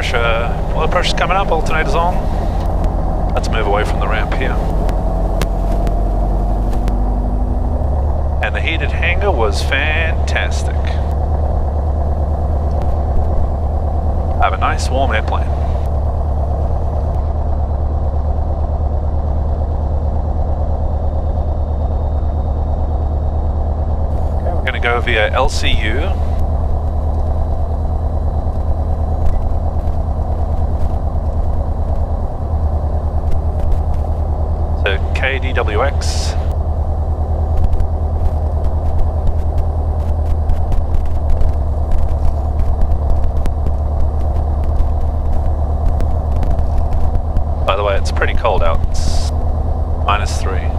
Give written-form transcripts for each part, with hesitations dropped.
pressure's coming up, alternators on. Let's move away from the ramp here. And the heated hangar was fantastic. I have a nice warm airplane. Okay, we're going to go via LCU. To KDWX. By the way, it's pretty cold out. It's -3.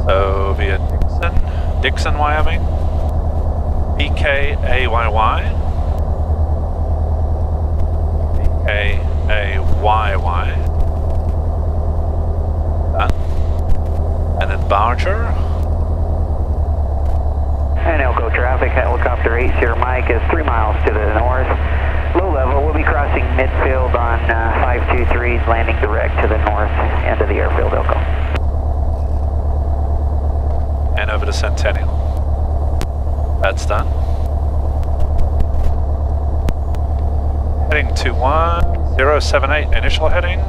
So via Dixon, Wyoming, BKAYY, BKAYY, and then Barger. And Elko traffic, helicopter 80 Mike is 3 miles to the north. Low level, we'll be crossing midfield on 523, landing direct to the north end of the airfield, Elko. And over to Centennial. That's done. Heading to 1078, initial heading.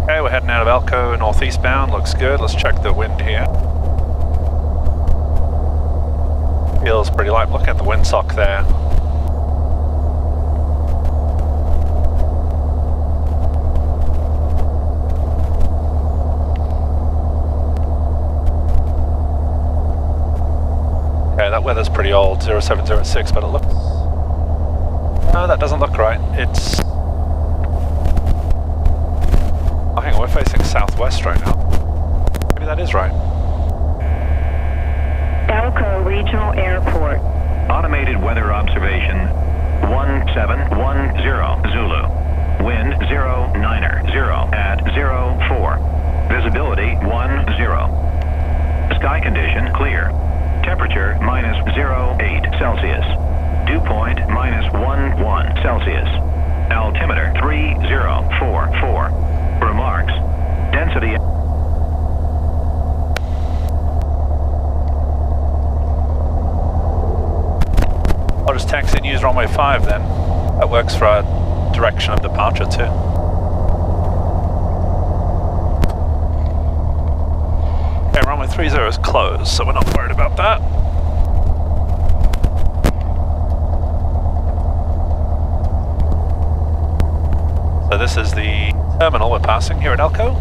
Okay, we're heading out of Elko, northeast bound, looks good. Let's check the wind here. Feels pretty light. Look at the windsock there. Okay, that weather's pretty old, 0706, but it looks... No, that doesn't look right. It's... Oh, hang on, we're facing southwest right now. Maybe that is right. Elko Regional Airport. Automated weather observation 1710 Zulu. Wind 090 at 04. Visibility 10. Sky condition clear. Temperature -08 Celsius. Dew point -11 Celsius. Altimeter 3044. Remarks. Density. I'll just taxi and use runway 5 then. That works for our direction of departure too. Okay, runway 30 is closed, so we're not worried about that. So this is the terminal we're passing here at Elko.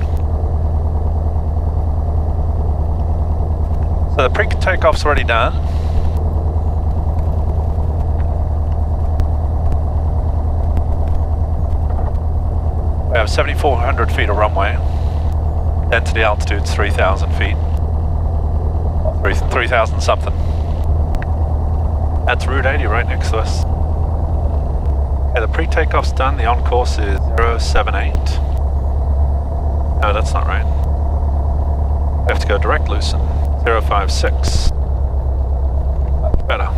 So the pre-takeoff's already done. We have 7,400 feet of runway. Density altitude's 3,000 feet. 3,000 something. That's Route 80 right next to us. Okay, the pre-takeoff's done. The on-course is 078. No, that's not right. We have to go direct loosen. 056. That's better.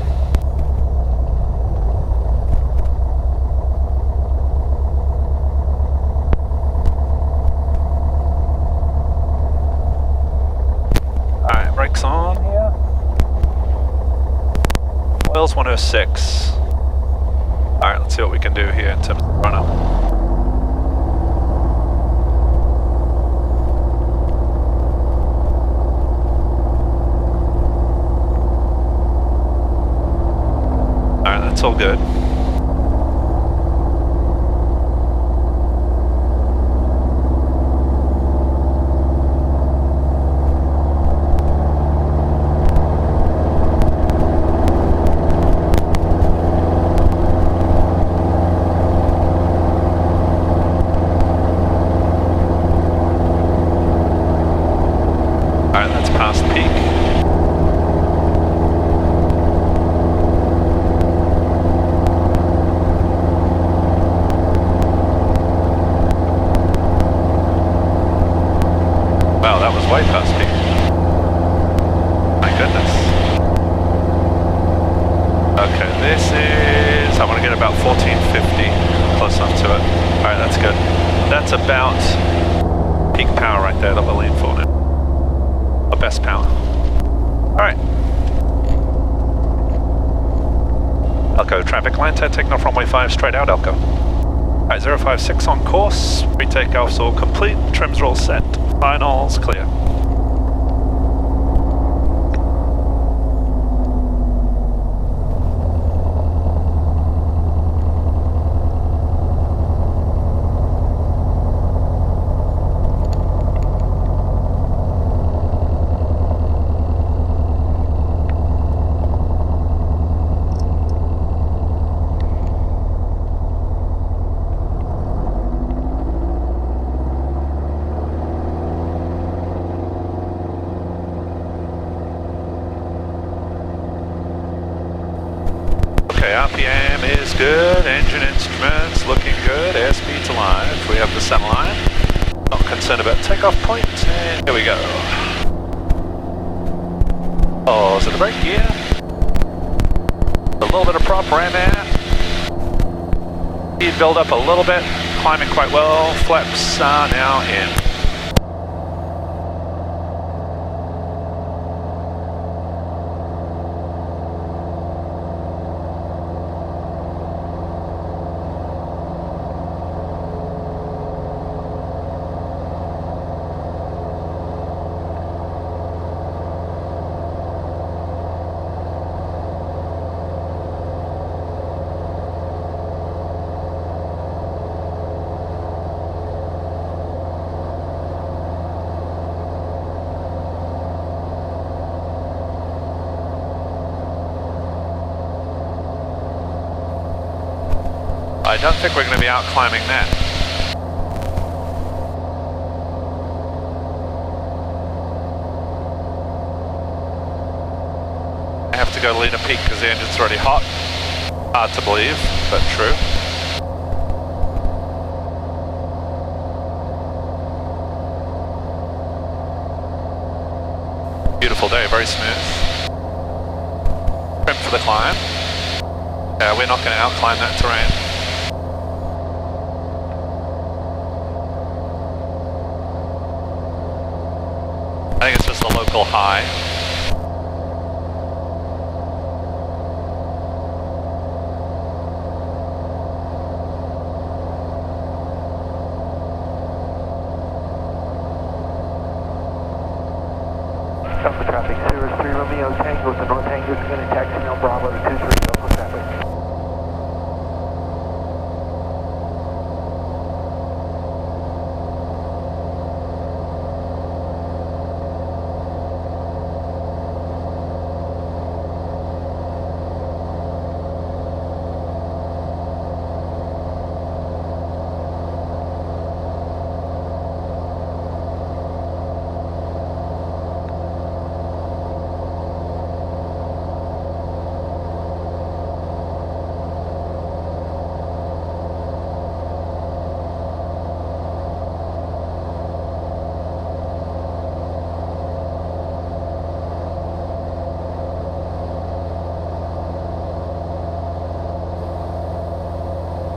Brakes on here. Oil's 106. Alright, let's see what we can do here in terms of run up. Alright, that's all good. about peak power right there that we'll lean for now. Or best power. Alright. Elko, traffic line 10, taking off runway 5, straight out Elko. Alright, 056 on course, pre-takeoff's all complete, trims are all set, finals clear. RPM is good, engine instruments looking good, airspeed's alive, we have the center line, not concerned about takeoff point, and here we go. Oh, is it a brake gear? A little bit of prop ran there. Speed build up a little bit, climbing quite well, flaps are now in. I don't think we're going to be out climbing that. I have to go lean a peak because the engine's already hot. Hard to believe, but true. Beautiful day, very smooth. Trim for the climb. We're not going to out climb that terrain. I think it's just the local high. Alpha traffic, 03 Romeo Tango to North Tango is going to taxi now Bravo to 23 Alpha traffic.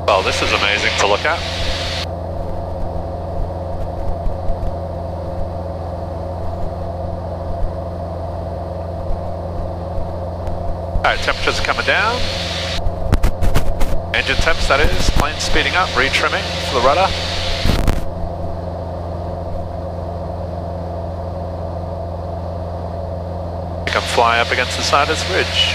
Well, this is amazing to look at. Alright, temperatures are coming down. Engine temps, that is. Plane speeding up, retrimming for the rudder. You can fly up against the side of this ridge.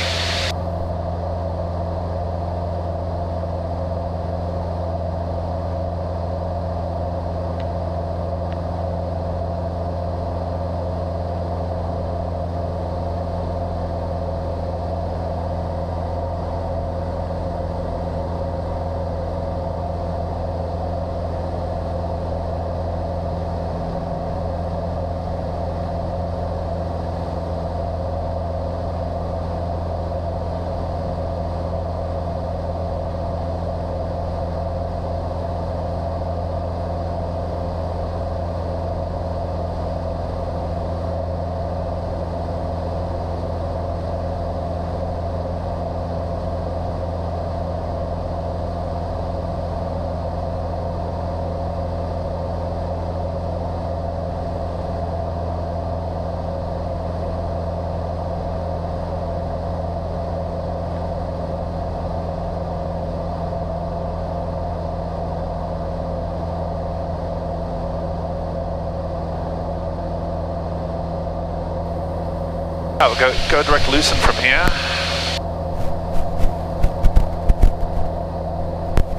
Oh, we'll go direct Lucerne from here.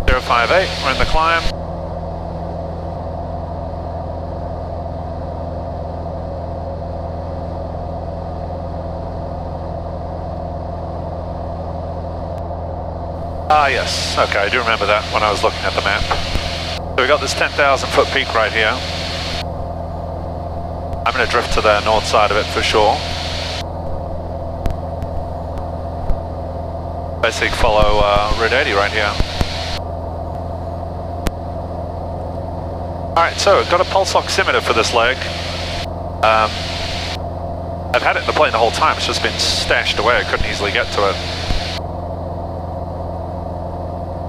058, we're in the climb. Ah yes, okay, I do remember that when I was looking at the map. So we got this 10,000 foot peak right here. I'm going to drift to the north side of it for sure. Basically follow Route 80 right here. Alright, so I've got a pulse oximeter for this leg. I've had it in the plane the whole time, it's just been stashed away, I couldn't easily get to it.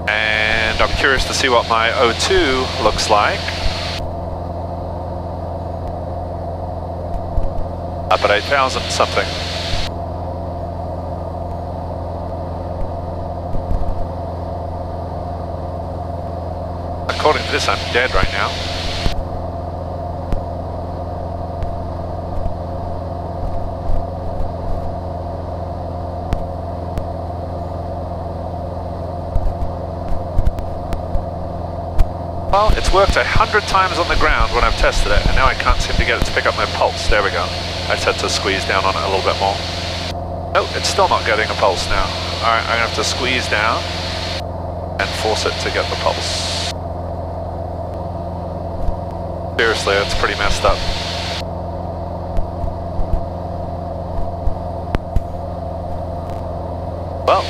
And I'm curious to see what my O2 looks like. Up at 8,000 something. According to this, I'm dead right now. Well, it's worked 100 times on the ground when I've tested it, and now I can't seem to get it to pick up my pulse. There we go. I just had to squeeze down on it a little bit more. Nope, it's still not getting a pulse now. Alright, I'm going to have to squeeze down and force it to get the pulse. Seriously, it's pretty messed up. Well,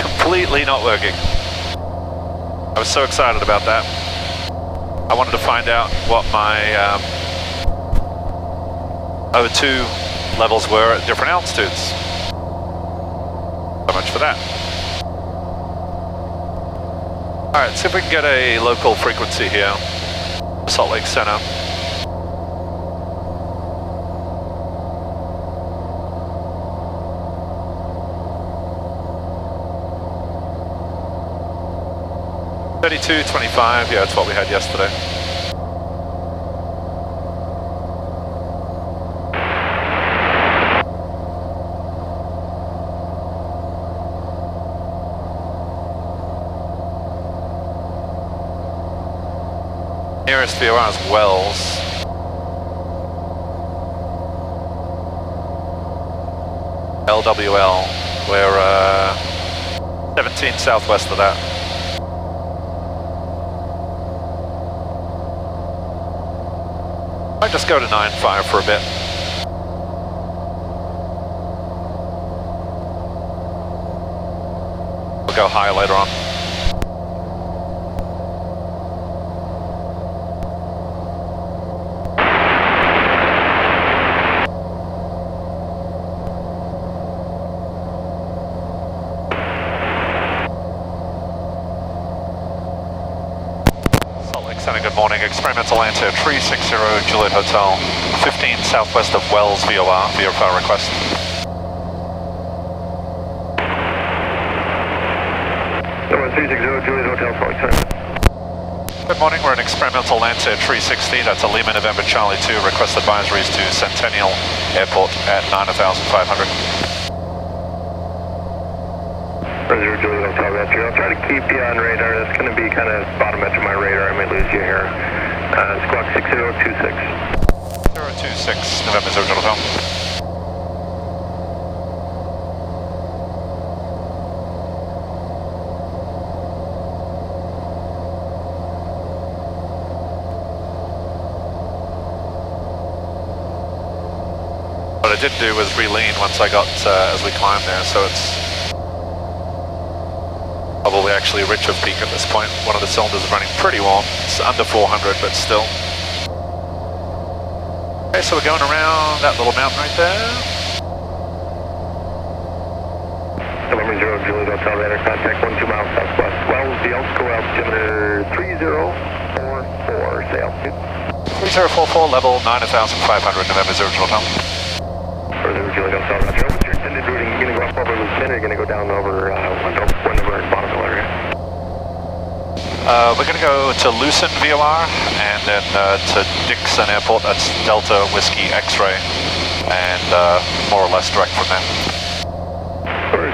completely not working. I was so excited about that. I wanted to find out what my O2 levels were at different altitudes. So much for that. Alright, see if we can get a local frequency here. Salt Lake Center. $32.25, yeah, that's what we had yesterday. Nearest VOR is Wells. LWL. We're 17 southwest of that. I'll just go to 9.5 for a bit. We'll go high later on. Good morning, experimental answer 360 Juliet Hotel, 15 southwest of Wells VOR, VFR request. Number 360 Juliet Hotel, Good morning, we're in experimental answer 360, that's a Lima November Charlie 2, request advisories to Centennial Airport at 9,500. Juliet Hotel, Retro. I'll try to keep you on radar. That's going to be kind of bottom edge of my radar. I might lose you here. Squawk 6026. 026, November 0 Hotel. What I did do was re-lean once I got, as we climbed there, so it's probably actually rich of peak at this point. One of the cylinders is running pretty warm. It's under 400, but still. Okay, so we're going around that little mountain right there. November 0 Juliet Hotel, radar contact 12 miles southwest. Wells, the Elko altimeter 3044, say altitude. 3044, level 9,500, November 0 Hotel. Further Juliet Hotel, Roger. What's your intended routing? You going to go up over Lucerne, or are you going to go down over Wendover and Bonneville area? We're going to go to Lucerne VOR and then to Dixon Airport, that's Delta Whiskey X-Ray, and more or less direct from there. 40,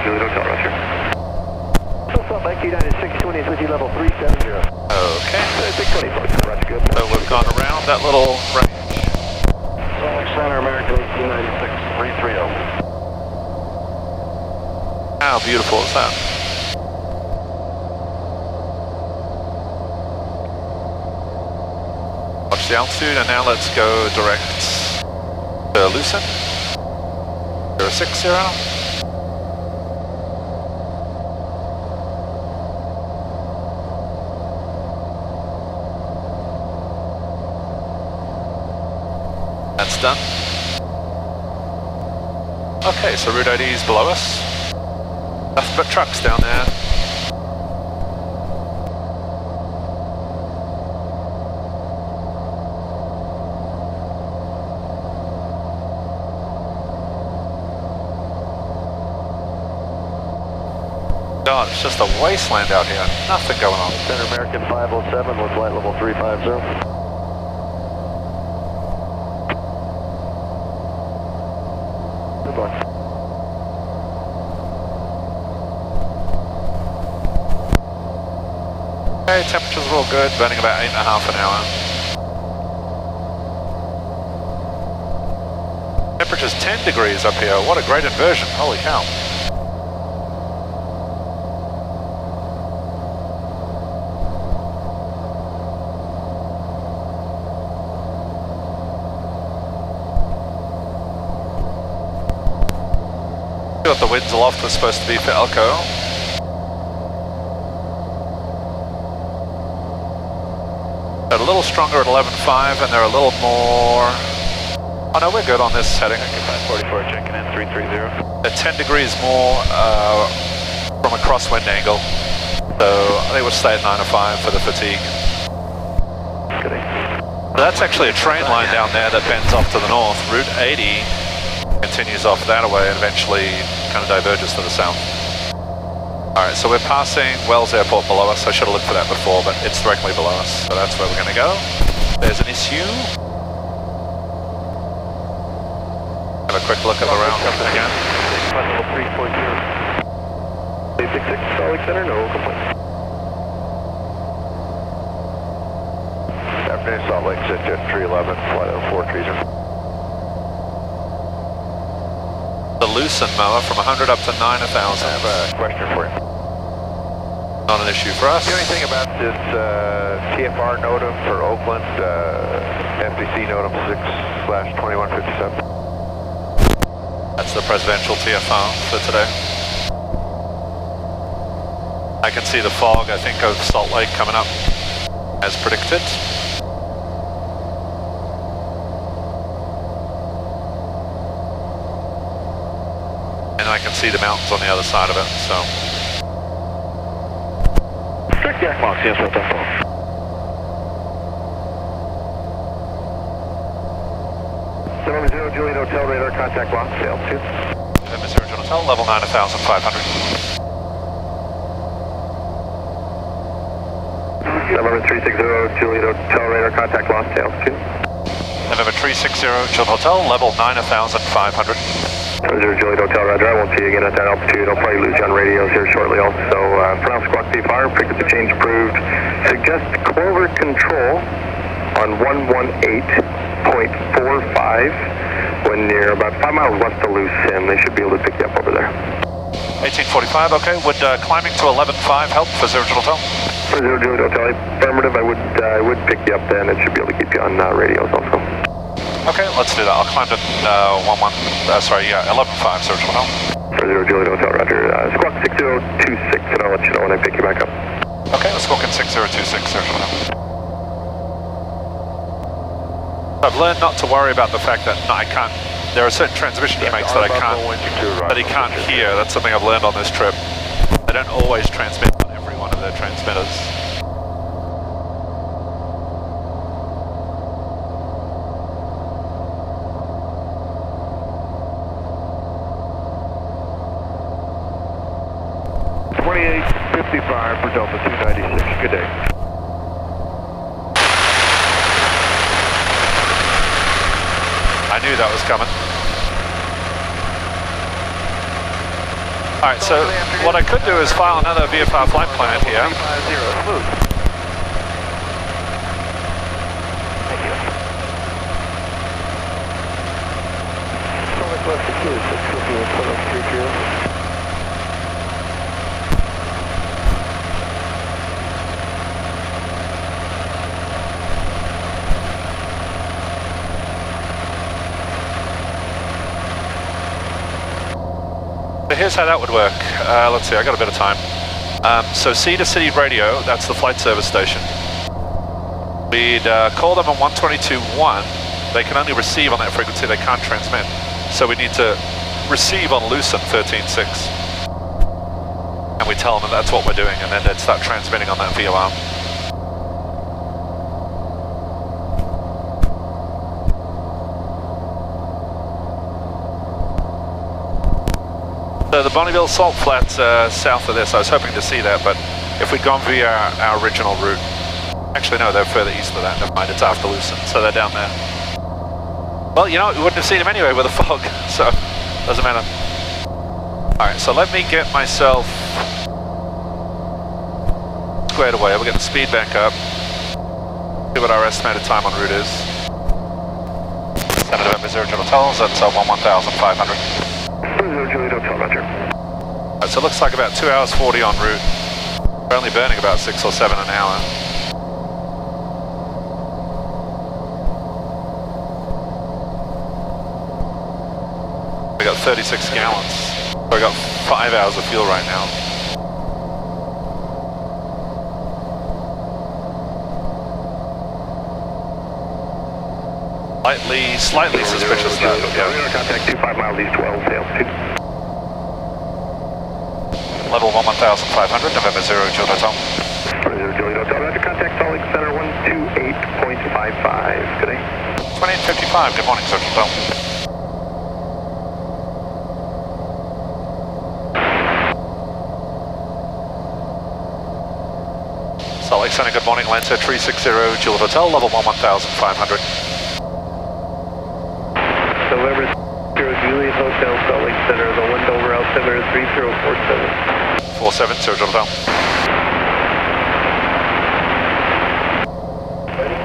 Juliet Hotel, roger. Salt Lake United 620 is with you, level 370. Okay. 620, roger, good. So we've gone around that little range. Salt Lake Center, American 1896, 330. How beautiful is that? Watch the altitude, and now let's go direct to Lucin. 060. That's done. Okay, so route ID is below us. Nothing but trucks down there. God, it's just a wasteland out here. Nothing going on. Center American 507 with flight level 350. Okay, temperatures are all good, burning about 8.5 an hour. Temperature's 10 degrees up here. What a great inversion, holy cow. See what the winds aloft was supposed to be for Elko. They're a little stronger at 11.5 and they're a little more... Oh no, we're good on this heading. Okay, 544 checking in, 330. They're 10 degrees more from a crosswind angle. So they would stay at 905 for the fatigue. Good. That's actually a train line down there that bends off to the north. Route 80 continues off that way and eventually kind of diverges to the south. Alright, so we're passing Wells Airport below us. I should have looked for that before, but it's directly below us. So that's where we're going to go. There's an issue. Have a quick look at the route again. Flight level 340. 866 Salt Lake Center, no complaints. Afternoon, Salt Lake, Jet 311, flight level 430. The Lucin mower from 100 up to 9,000. I have a question for you. Not an issue for us. Do you know anything about this TFR NOTAM for Oakland, FCC NOTAM 6/2157? That's the presidential TFR for today. I can see the fog, I think, of Salt Lake coming up as predicted. And I can see the mountains on the other side of it, so. Check the box, yes, what that for? November 0, Juliet Hotel, radar contact lost, altitude. November 0, Juliet Hotel, level 9,500. November 360, Juliet Hotel, radar contact lost, altitude. November 360, Juliet Hotel, level 9,500. 0 Juliet Hotel, roger. I won't see you again at that altitude. I'll probably lose you on radios here shortly also. For now, Squawk VFR, frequency change approved. Suggest Clover control on 118.45 when near about 5 miles west of Lucin. They should be able to pick you up over there. 1845, okay. Would climbing to 11.5 help for 0 Juliet Hotel? For 0 Juliet Hotel, affirmative. I would pick you up then. It should be able to keep you on radios also. Okay, let's do that. I'll climb to 11.5, 0 Juliet Hotel. For 0 Juliet Hotel, roger. Squawk 6026, and I'll let you know when I pick you back up. Okay, let's walk in 6026, 0 Juliet Hotel. I've learned not to worry about the fact that I can't. There are certain transmission he makes that I can't, that he can't hear. That's something I've learned on this trip. They don't always transmit on every one of their transmitters. For Delta 296. Good day. I I knew that was coming. Alright, so what I could do is file another VFR flight plan here. Thank you. Left to 2, 650, So here's how that would work. Let's see, I got a bit of time. So C to City Radio, that's the flight service station. We'd call them on 122.1. They can only receive on that frequency, they can't transmit. So we need to receive on Lucent 13.6. And we tell them that that's what we're doing, and then they'd start transmitting on that VOR. So the Bonneville Salt Flats south of this, I was hoping to see that, but if we'd gone via our original route, actually no, they're further east of that, never mind, it's after Lucent, so they're down there. Well, you know, we wouldn't have seen them anyway with the fog, so doesn't matter. Alright, so let me get myself squared away, we'll get the speed back up, see what our estimated time en route is. Center November 0 Hotels, that's 1,500. Juliet Hotel, roger. Right, so it looks like about 2 hours 40 en route. We're only burning about 6 or 7 an hour. We got 36 gallons. We got 5 hours of fuel right now. Slightly suspicious though. Yeah. Contact 25 miles east 12, altitude. Level 1,500, November 0 Juliet Hotel. 0 Juliet Hotel, roger. Contact Salt Lake Center 128.55. Good day. 2855, good morning, Sir Hotel. Salt Lake Center, good morning, Lancer 360 Juliet Hotel, level 1,500. November 0 Juliet Hotel, Salt Lake Center, the wind over altimeter 3047. 47, Sir Hotel.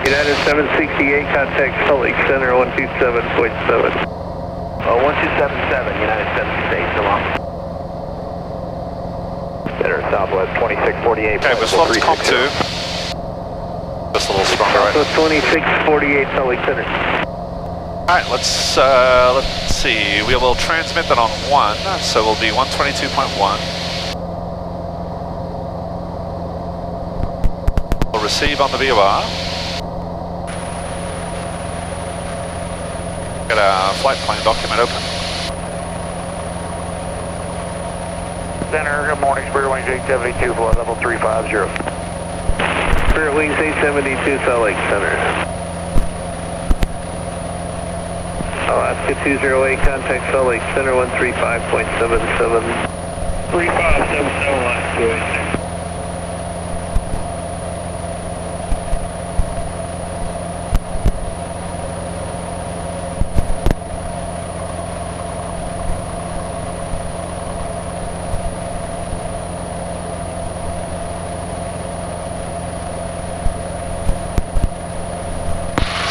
United 768, contact Salt Lake Center 127.7. 1277, United 768, so long. Center Southwest 2648. Okay, we're sloped to Comp 2. Just a little stronger, right? So 2648, Salt Lake Center. Alright, let's see. We will transmit that on 1, so we'll be 122.1. We'll receive on the VOR. Get our flight plan document open. Center, good morning, Spirit Wings 872, flight level 350. Spirit Wings 872, Salt Lake Center. Alaska 208, contact Salt Lake Center 135.77. 3577, Alaska.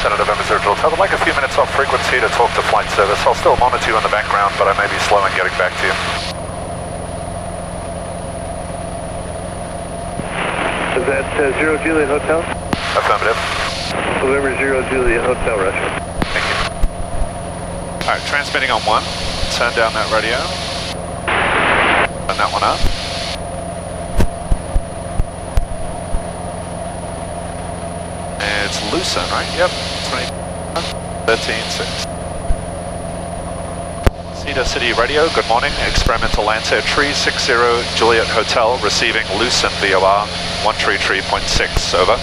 Center November 0 Hotel. I'd like a few minutes off frequency to talk to flight service. I'll still monitor you in the background, but I may be slow in getting back to you. Is that 0 Juliet Hotel? Affirmative. November 0 Juliet Hotel, Russia. Thank you. Alright, transmitting on 1. Turn down that radio. Turn that one up. It's Lucent, right? Yep. 13.6. Cedar City Radio, good morning. Experimental Lancer 360 Juliet Hotel, receiving Lucent VOR 133.6, over.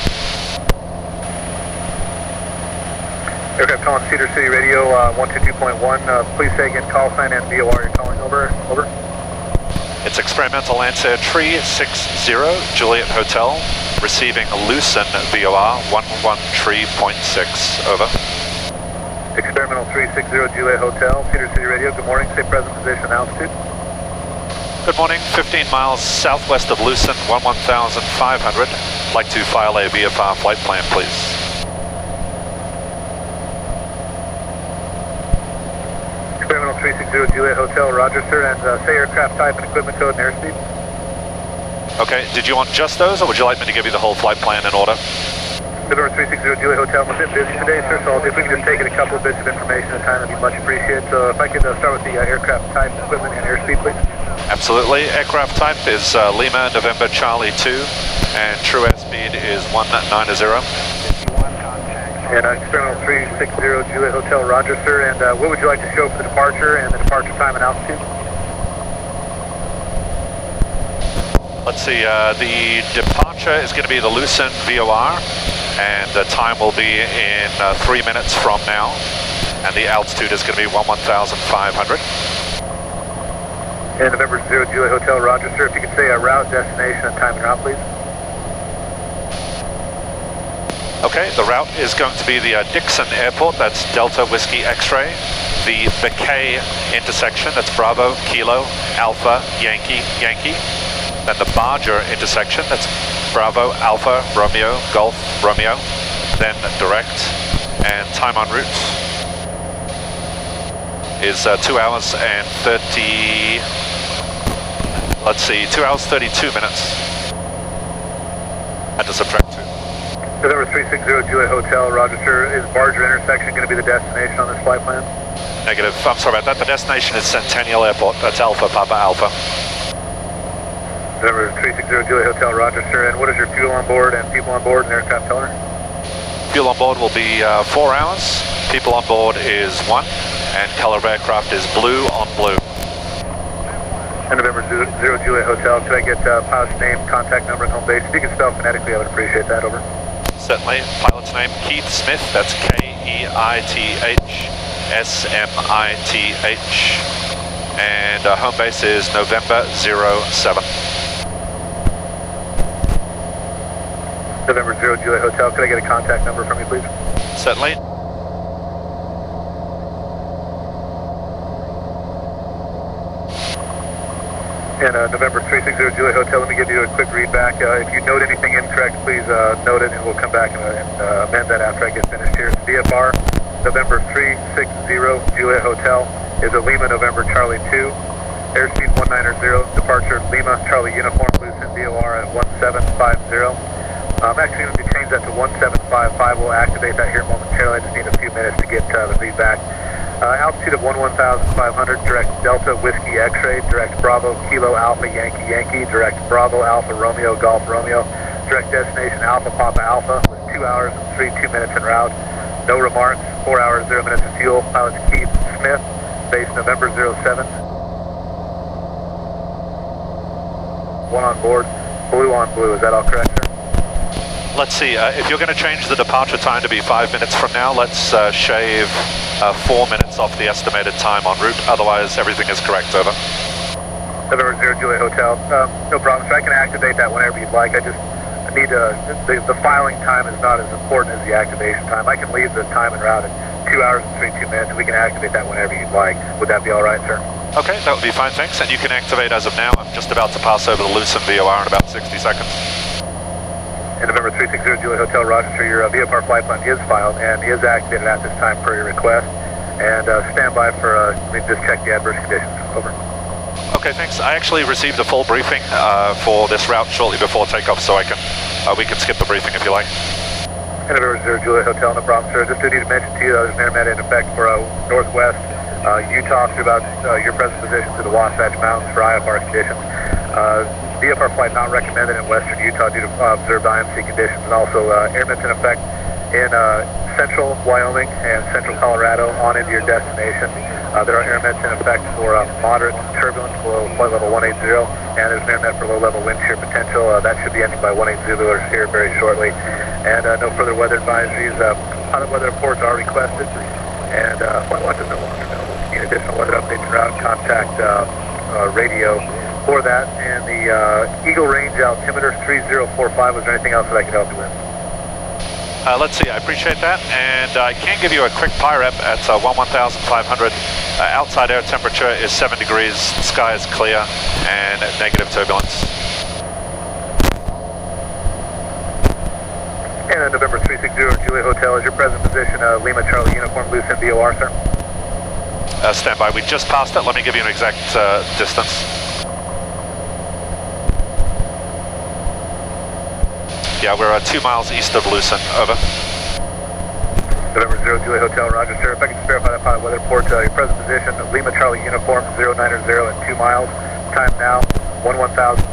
Aircraft calling Cedar City Radio 122.1. Please say again call sign and VOR you're calling, over. Over. It's Experimental Lancer 360 Juliet Hotel, receiving Lucent VOR 113.6, over. Experimental 360 Juliet Hotel, Cedar City Radio, good morning, say present position and altitude. Good morning, 15 miles southwest of Lucin, 11,500. Like to file a VFR flight plan, please. Experimental 360 Juliet Hotel, roger sir, and say aircraft type and equipment code and airspeed. Okay, did you want just those, or would you like me to give you the whole flight plan in order? November 360 Juliet Hotel, I'm a bit busy today, sir, so if we can just take it a couple of bits of information at a time, that'd be much appreciated. So if I could start with the aircraft type, equipment, and airspeed, please. Absolutely. Aircraft type is Lima, November, Charlie 2, and true airspeed is 190. And Experimental 360 Juliet Hotel, roger sir, and what would you like to show for the departure and the departure time and altitude? Let's see, the departure is going to be the Lucin VOR, and the time will be in 3 minutes from now, and the altitude is going to be 11,500. And November 0 Juliet Hotel, roger sir, if you could say route, destination, and time and route, please. Okay, the route is going to be the Dixon Airport, that's Delta Whiskey X-Ray, the Bakay intersection, that's Bravo, Kilo, Alpha, Yankee, Yankee, then the Barger intersection, that's Bravo, Alpha, Romeo, Golf, Romeo, then direct, and time en route is 2 hours and 30, let's see, 2 hours 32 minutes. Had to subtract 2. November 360 Juliet Hotel, roger sir, is Barger intersection going to be the destination on this flight plan? Negative, I'm sorry about that, the destination is Centennial Airport, that's Alpha, Papa, Alpha. November 360 Juliet Hotel, roger sir, and what is your fuel on board and people on board and aircraft toner? Fuel on board will be 4 hours, people on board is 1, and color of aircraft is blue on blue. And November 0 Juliet Hotel, could I get pilot's name, contact number, and home base? If you could spell phonetically, I would appreciate that, over. Certainly, pilot's name Keith Smith, that's Keithsmith, and home base is November 07. November 0 Juliet Hotel, could I get a contact number from you, please? Certainly. And November 360 Juliet Hotel, let me give you a quick read back. If you note anything incorrect, please note it, and we'll come back and amend that after I get finished here. VFR, November 360 Juliet Hotel is a Lima November Charlie 2. Airspeed 190, departure Lima Charlie Uniform, Lucin VOR at 1750. I'm actually going to change that to 1755. We'll activate that here momentarily. I just need a few minutes to get the read back. Altitude of 11,500, direct Delta Whiskey X-Ray, direct Bravo Kilo Alpha Yankee Yankee, direct Bravo Alpha Romeo Golf Romeo, direct destination Alpha Papa Alpha with 2 hours and 32 minutes en route. No remarks, 4 hours, 0 minutes of fuel. Pilot Keith Smith, base November 07. 1 on board, blue on blue, is that all correct, sir? Let's see, if you're going to change the departure time to be 5 minutes from now, let's shave 4 minutes off the estimated time en route, otherwise everything is correct, over. November 0 Juliet Hotel, no problem, so I can activate that whenever you'd like. I need the filing time is not as important as the activation time. I can leave the time en route at 2 hours and 32 minutes, and we can activate that whenever you'd like. Would that be all right, sir? Okay, that would be fine, thanks, and you can activate as of now. I'm just about to pass over the Lucin VOR in about 60 seconds. And November 360 Juliet Hotel, roger sir, your VFR flight plan is filed and is activated at this time per your request. And stand by for, let me just check the adverse conditions, over. Okay, thanks. I actually received a full briefing for this route shortly before takeoff, so we can skip the briefing if you like. And November 0 Juliet Hotel, no problem, sir. Just do need to mention to you there's an air mat in effect for northwest Utah through about your present position to the Wasatch Mountains for IFR conditions. VFR flight not recommended in western Utah due to observed IMC conditions, and also air mats in effect in central Wyoming and central Colorado on into your destination. There are air mats in effect for moderate turbulence below flight level 180, and there's an air mat for low level wind shear potential. That should be ending by 180 here very shortly. And no further weather advisories. Pilot weather reports are requested, and flight watch is no longer available. If you need additional weather updates and route, contact radio for that. And the Eagle Range altimeter 3045, was there anything else that I could help you with? Let's see, I appreciate that, and I can give you a quick PIREP at 11,500. Outside air temperature is 7 degrees, the sky is clear, and negative turbulence. And November 360 Juliet Hotel is your present position, Lima Charlie Uniform, loose in VOR, sir. Stand by, we just passed it, let me give you an exact distance. Yeah, we're 2 miles east of Lucerne, over. November 0 Juliet Hotel, roger, sir. If I can just verify that pilot weather report, your present position, Lima Charlie Uniform, 090 and 2 miles. Time now, 11,500.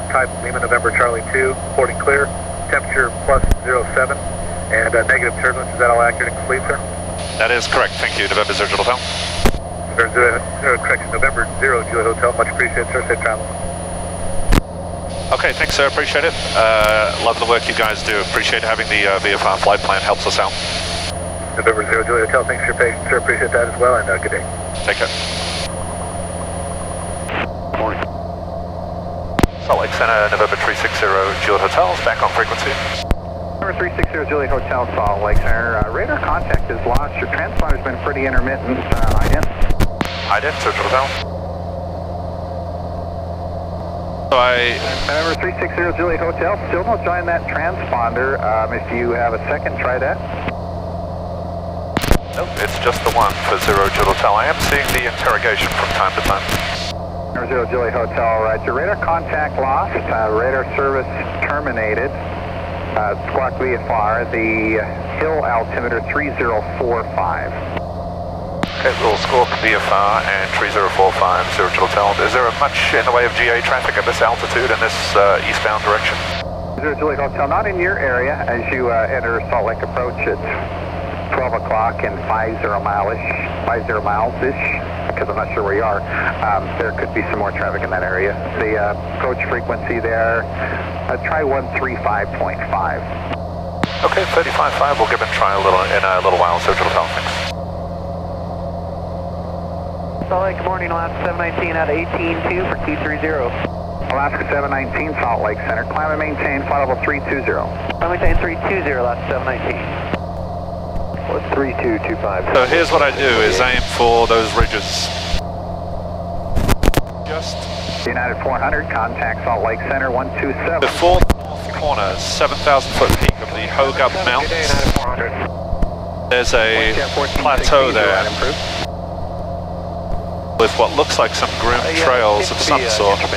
Type Lima November Charlie 2, reporting clear. Temperature plus 07, and negative turbulence. Is that all accurate and complete, sir? That is correct, thank you, November 0 Juliet Hotel. November 0 Juliet Hotel, much appreciated, sir. Safe travel. Okay, thanks sir, appreciate it. Love the work you guys do. Appreciate having the VFR flight plan, helps us out. November 0 Juliet Hotel, thanks for your patience, sir. Appreciate that as well, and good day. Take care. Salt Lake Center, November 360 Juliet Hotel, is back on frequency. November 360 Juliet Hotel, Salt Lake Center. Radar contact is lost. Your transponder's been pretty intermittent. IDENT. IDENT, Juliet Hotel. So November 360 Juliet Hotel, still no join that transponder. If you have a second, try that. Nope, it's just the one for 0 Juliet Hotel. I am seeing the interrogation from time to time. November 0 Juliet Hotel, roger. Radar contact lost. Radar service terminated. Squawk VFR, the hill altimeter 3045. Okay, we'll squawk VFR and 3045 0 Juliet Hotel. Is there much in the way of GA traffic at this altitude in this eastbound direction? 0 Juliet Hotel, not in your area. As you enter Salt Lake approach, it's 12 o'clock and 50 miles-ish, because I'm not sure where you are. There could be some more traffic in that area. The approach frequency there, try 135.5. Okay, 35.5, we'll give it a try in a little while, 0 Juliet Hotel, thanks. Salt Lake, good morning, Alaska 719 out of 18-2 for Q30. Alaska 719, Salt Lake Center, climb and maintain, flight level 320. Climb and maintain 320, Alaska 719. 3225. So here's what I do is aim for those ridges. Just United 400, contact Salt Lake Center 127. before the north corner, 7,000 foot peak of the Hogup Mountains. There's a plateau there with what looks like some groomed trails of some sort. So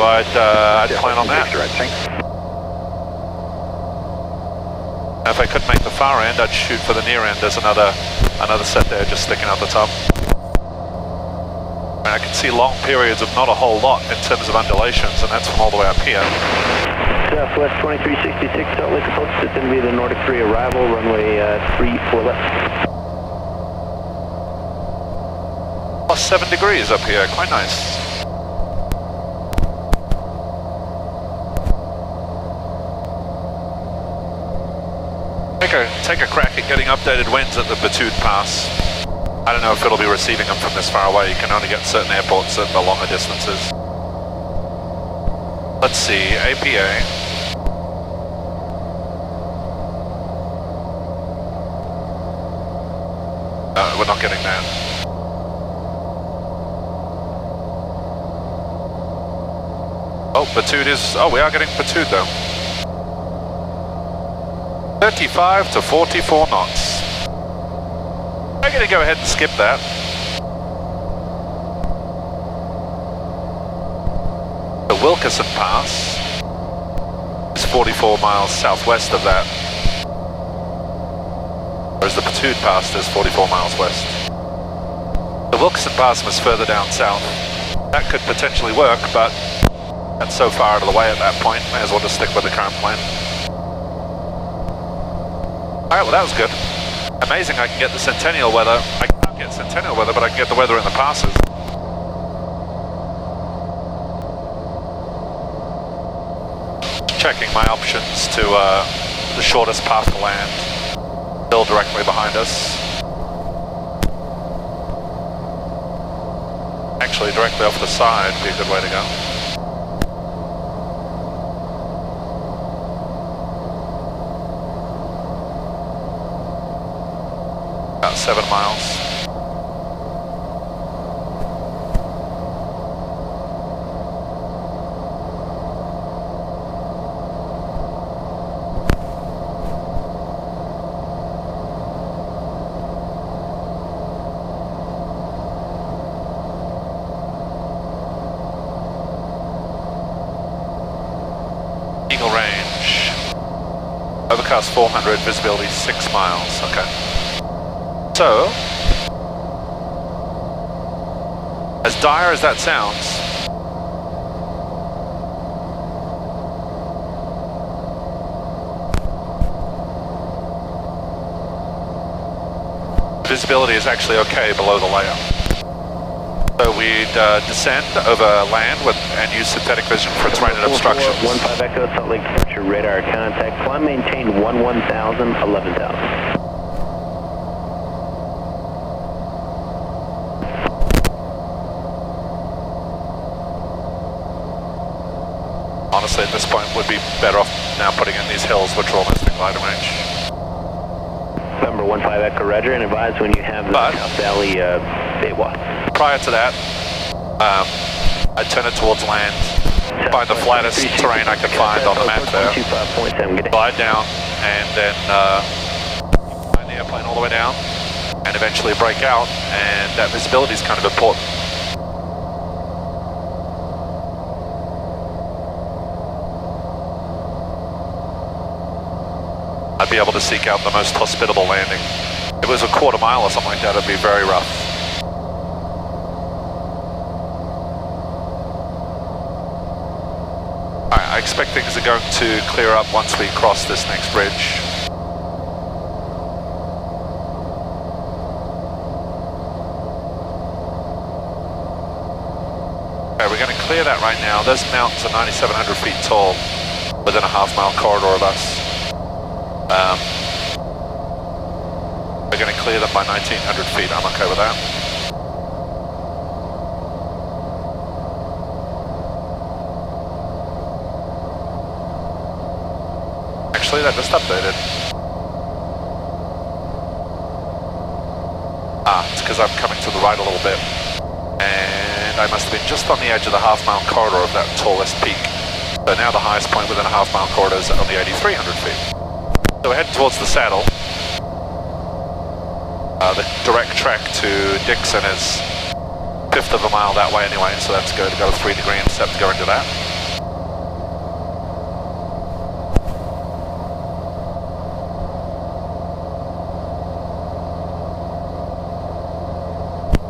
I'd plan on that. If I couldn't make the far end, I'd shoot for the near end. There's another set there just sticking out the top. And I can see long periods of not a whole lot in terms of undulations, and that's from all the way up here. Southwest 2366, Salt Lake approach, it's going to be the Nordic 3 arrival, runway 34 left. Plus 7 degrees up here, quite nice. Take a crack at getting updated winds at the Batude Pass. I don't know if it'll be receiving them from this far away. You can only get certain airports at the longer distances. Let's see, APA. We're not getting that. Oh, Batude is... Oh, we are getting Batude though. 35 to 44 knots. I'm going to go ahead and skip that. The Wilkerson Pass is 44 miles southwest of that. Whereas the Batude Pass is 44 miles west. The Wilkerson Pass was further down south. That could potentially work, but that's so far out of the way at that point. May as well just stick with the current plan. Alright, well that was good. Amazing I can get the Centennial weather. I can't get Centennial weather, but I can get the weather in the passes. Checking my options to the shortest path to land. Still directly behind us. Actually, directly off the side would be a good way to go. About 7 miles. Eagle range. Overcast 400, visibility 6 miles. Okay. So, as dire as that sounds, visibility is actually okay below the layer. So we'd descend over land and use synthetic vision for terrain and obstructions. 15 Echo, Salt Lake Departure radar contact. Climb maintain 11,000, 11,000. Honestly, at this point, would be better off now putting in these hills, which are almost in gliding range. Number 15 Echo, Roger, and advise when you have the South Valley Baywa. Prior to that, I'd turn it towards land, find the flattest terrain I could find on the map there, glide down, and then find the airplane all the way down, and eventually break out, and that visibility is kind of important. I'd be able to seek out the most hospitable landing. If it was a quarter mile or something like that, it'd be very rough. Alright, I expect things are going to clear up once we cross this next bridge. Okay, we're going to clear that right now. Those mountains are 9,700 feet tall, within a half-mile corridor of us. We're going to clear them by 1,900 feet. I'm okay with that. Actually, that just updated. It's because I'm coming to the right a little bit. And I must have been just on the edge of the half-mile corridor of that tallest peak. So now the highest point within a half-mile corridor is only 8,300 feet. So we're heading towards the saddle. The direct track to Dixon is 1/5 of a mile that way anyway, so that's good. Got a 3-degree intercept to go into that.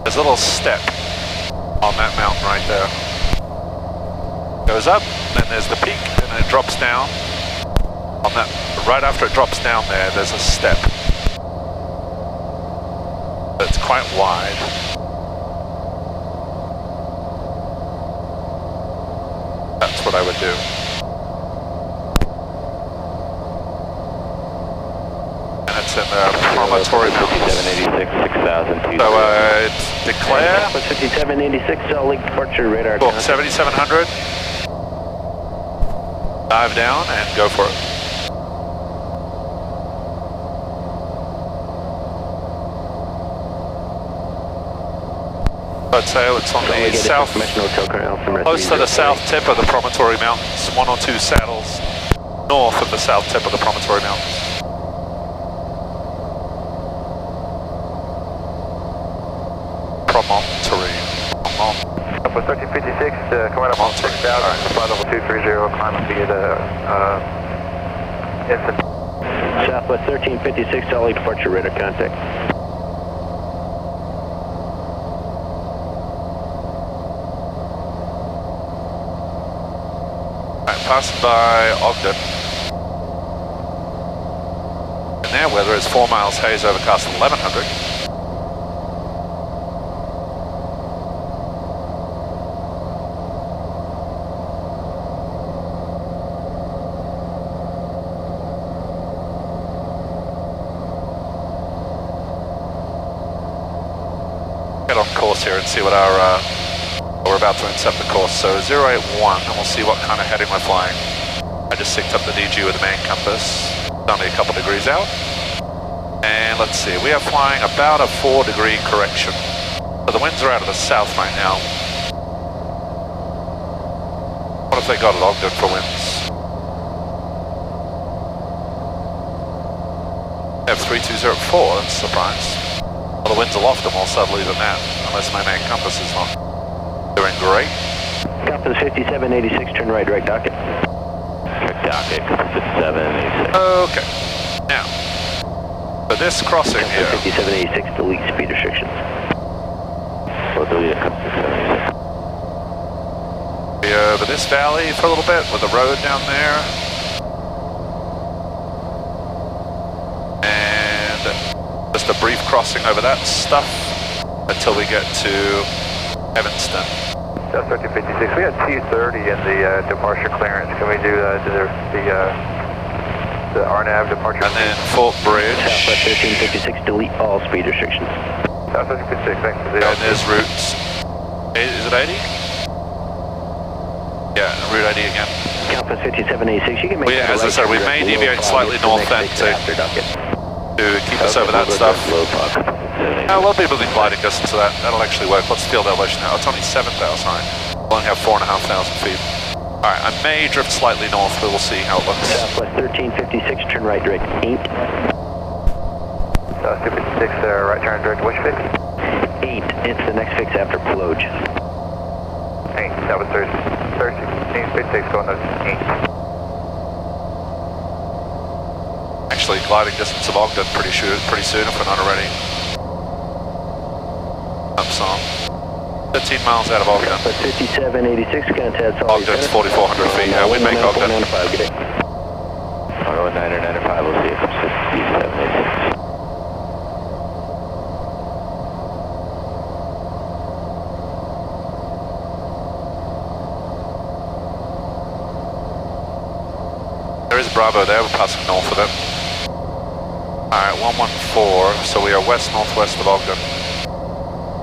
There's a little step on that mountain right there. Goes up, then there's the peak, and then it drops down. On that, right after it drops down there's a step. It's quite wide. That's what I would do. And it's in the promontory mountains. 5786, 6002. So it's declare. 5786, Salt Lake Departure radar. Cool, 7,700. Dive down and go for it. I'd say it's on the south, close to the south tip of the Promontory Mountains, 1 or 2 saddles north of the south tip of the Promontory Mountains. Promontory. Upper 1356, coming up on 6,000, flight level 230, climbing via the instant. Southwest 1356, Salt Lake Departure radar contact. Passing by Ogden. And their weather is 4 miles haze, overcast 1100. Get on course here and see what our we're about to intercept the course, so 081, and we'll see what kind of heading we're flying. I just synced up the DG with the main compass, it's only a couple degrees out. And let's see, we are flying about a 4-degree correction. So the winds are out of the south right now. What if they got it Ogden for winds? F3204, that's a surprise. Well, the winds are lofted more subtly than that, unless my main compass is not doing great. Compass 5786, turn right, direct docket. Direct docket, 5786. Okay. Now, for this crossing here, 5786, delete speed restrictions. We'll delete a compass 786. be over this valley for a little bit with the road down there. And just a brief crossing over that stuff until we get to Evanston. That's 1356. We had 230 in the departure clearance. Can we do the RNAV departure? And then Fort Bridge. Southwest 1356, delete all speed restrictions. South 1356, thanks. And there's routes. Is it 80? Yeah, Route 80 again. Compass 5786, you can make Well, yeah, as I said, we may deviate slightly north then to keep us over that stuff. We'll be within gliding distance of that. That'll actually work. What's the field elevation now? It's only 7,000, right? We'll only have 4,500 feet. Alright, I may drift slightly north, but we'll see how it looks. Southwest 1356, turn right direct 8. South 256, right turn direct, which fix? 8, it's the next fix after Ploge. 8, that was 1356 going to 8. Actually, gliding distance of Ogden pretty soon if we're not already. Up song. 13 miles out of Ogden. Southwest 5786, contact Ogden's 4,400 feet. We make Ogden. I'll go with 995, we'll see if it's 5786. There is Bravo there, we're passing north of it. Alright, 114, so we are west-northwest of Ogden.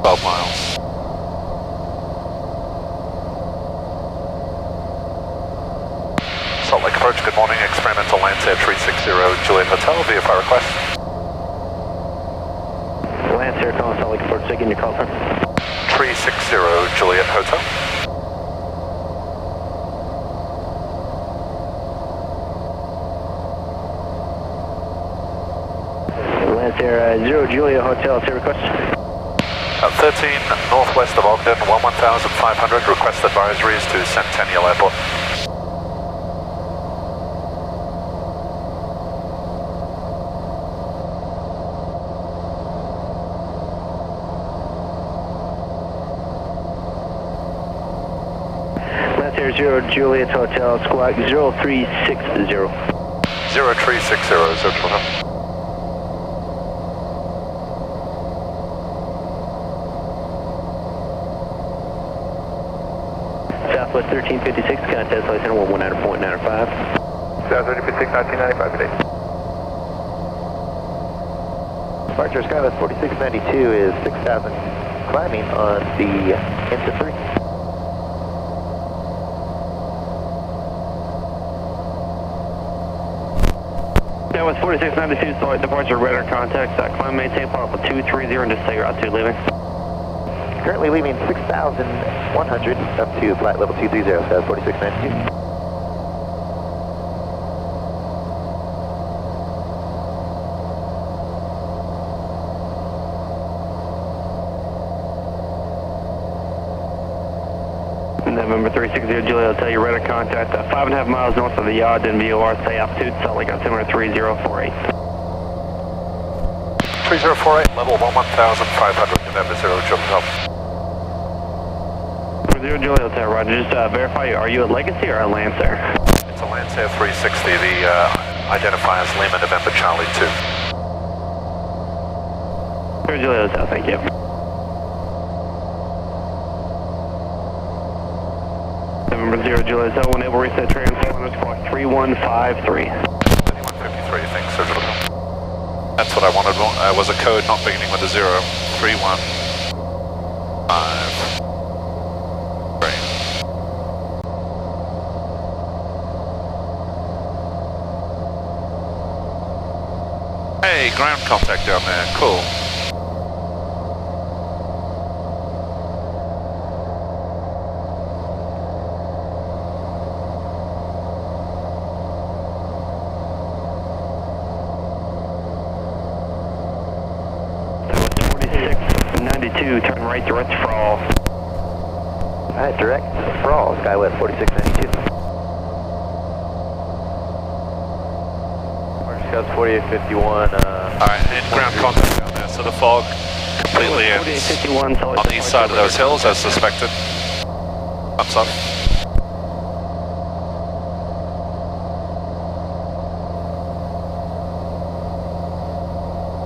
12 miles. Salt Lake approach, good morning. Experimental Lancer 360, Juliet Hotel, VFR request. Lancer, calling Salt Lake approach, taking your call, sir. 360, Juliet Hotel. Lancer, 0 Julia Hotel, say request. 13 northwest of Ogden, 11,500. Request advisories to Centennial Airport. Lancer, 0 Juliet Hotel, squawk 0360. 0360, Hotel. Southwest 1356, contact flight center 119.95. South 1356, 1995 today. Departure Skywest 4692 is 6,000 climbing on the INTA 3. Southwest 4692, Salt departure, radar contact, climb maintain flight level 230 and just say route 2 leaving. Currently leaving 6,100 up to flight level 230, South 4692. November 360, Julia, I'll tell you radar contact, 5.5 miles north of the yard in VOR, say altitude, Salt Lake altimeter 3048. 3048, level 11,500, November 0, Hotel. 0 Julia, I'll tell you, Roger, just verify, are you a Legacy or a Lancer? It's a Lancer 360, the identifiers Lima November Charlie 2. 0 Julia, I'll tell, thank you. November 0 Julia, so enable reset transponder squawk 3153. 3153, thanks, Sir. That's what I wanted, was a code not beginning with a 0. 3153. Hey, ground contact down there. Cool. Turn right direct Frawl. Alright, direct Frawl, Skywest 4692. Scouts 4851. Alright, in ground contact down there, so the fog completely ends 4851 on the east side of those hills as suspected. Thumbs up.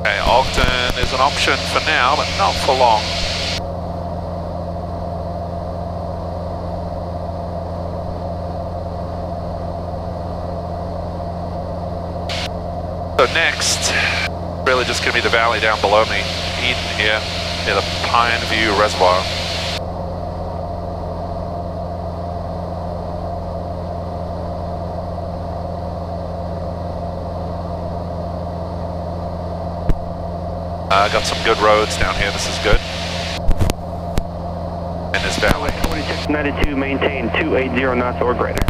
Okay, Ogden is an option for now, but not for long. So next, really just going to be the valley down below me, Eden here, near the Pine View Reservoir. Got some good roads down here, this is good. In this valley. 4692, maintain 280 knots or greater.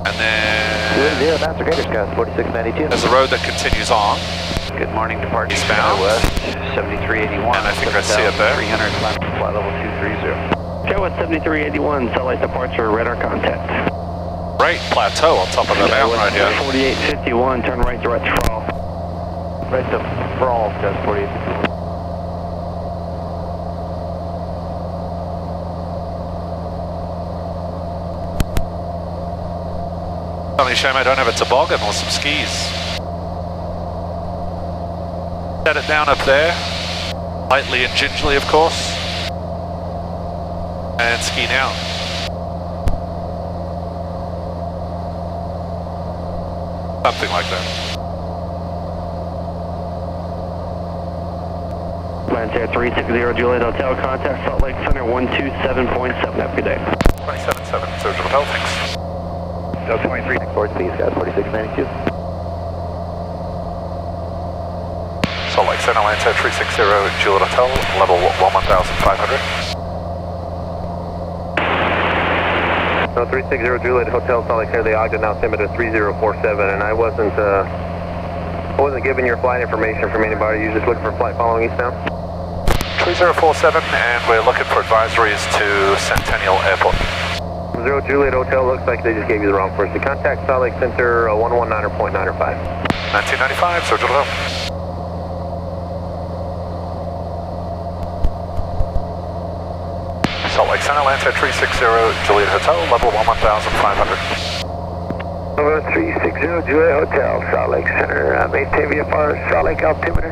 And then 280 knots or greater, Scouts 4692. there's a road that continues on. Good morning, departure Eastbound. West 7381. And I think I see it there. 300 climb flight level 230. Skywest 7381, satellite departure, radar contact. Great plateau on top of the mountain right here. 4851, turn right direct Frawl. Right to Frawl, Scouts 4851. Only shame I don't have a toboggan or some skis. Set it down up there, lightly and gingerly of course, and ski down. Something like that. Plantair 360 Juliet Hotel, contact Salt Lake Center 127.7, have a good day. 27.7, Surgeon Hotel, thanks. So 23. Forward speed, Scouts 4692. Salt Lake Center, Atlanta 360, Juliet Hotel, level 1500. So 360 Juliet Hotel, Salt Lake Center, the Ogden altimeter 3047, and I wasn't given your flight information from anybody. You're just looking for flight following eastbound? 3047, and we're looking for advisories to Centennial Airport. 0 Juliet Hotel, looks like they just gave you the wrong person. Contact Salt Lake Center 119.905. 1995, Surgeon Hotel. Salt Lake Center, Atlanta 360, Juliet Hotel, level 1500. Over 360 Juliet Hotel, Salt Lake Center, maintain VFR, Salt Lake altimeter.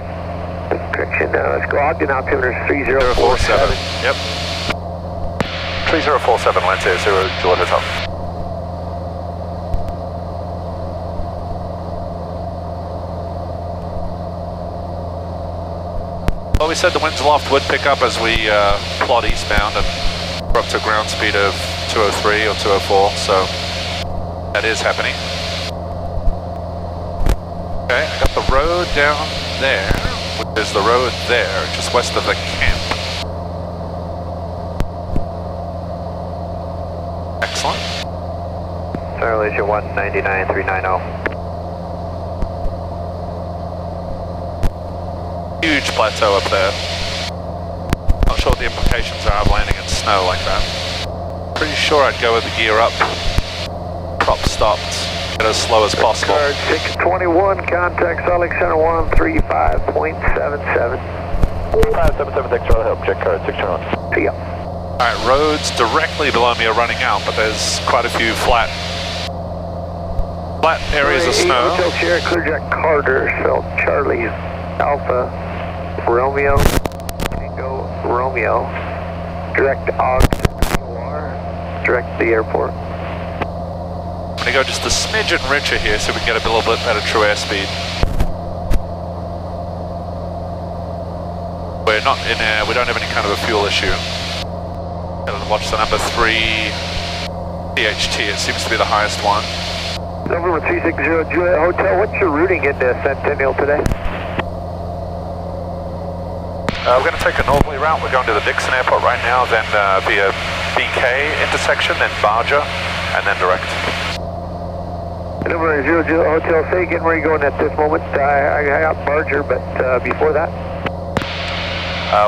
Correction, let's go Ogden altimeter 3047. Yep. 3047, Atlanta 0, Juliet Hotel. Well, we said the winds aloft would pick up as we plot eastbound, and we're up to ground speed of 203 or 204, so that is happening. Okay, I got the road down there, which is the road there, just west of the camp. Excellent. Relation 199.390. Huge plateau up there. Not sure what the implications are of landing in snow like that. Pretty sure I'd go with the gear up. Prop stopped. Get as slow as possible. Card 621, contact Salt Lake Center 135.77. 577, thanks for all the help. Check card 621. See ya. Alright, roads directly below me are running out, but there's quite a few flat areas of snow. Hotel Sierra Clearjack Carter, spelled Charlie Alpha Romeo Tango Romeo. Direct Ogden direct to the airport. I'm going to go just a smidgen richer here so we can get a little bit better true airspeed. We're not in air, we don't have any kind of a fuel issue. Watch the number 3 PHT, it seems to be the highest one. November 360 Juliet Hotel, what's your routing into Centennial today? We're going to take a northerly route. We're going to the Dixon Airport right now, then via BK intersection, then Barger, and then direct. Number 00 Hotel, say again where you're going at this moment. I got Barger, but before that?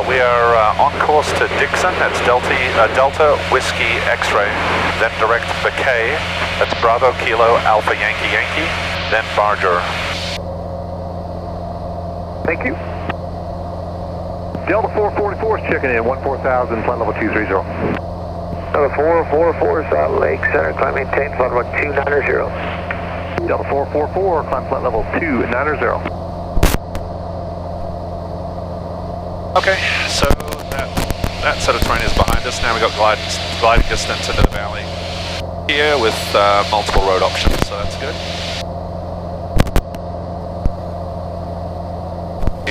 We are on course to Dixon. That's Delta Whiskey X-ray, then direct BK. That's Bravo Kilo Alpha Yankee Yankee, then Barger. Thank you. Delta 444 is checking in, 14,000, flight level 230. Delta 444 Salt Lake Center, climb maintain, flight level 290. Delta 444, climb flight level 290. Okay, so that set of terrain is behind us. Now we've got gliding distance into the valley here with multiple road options, so that's good.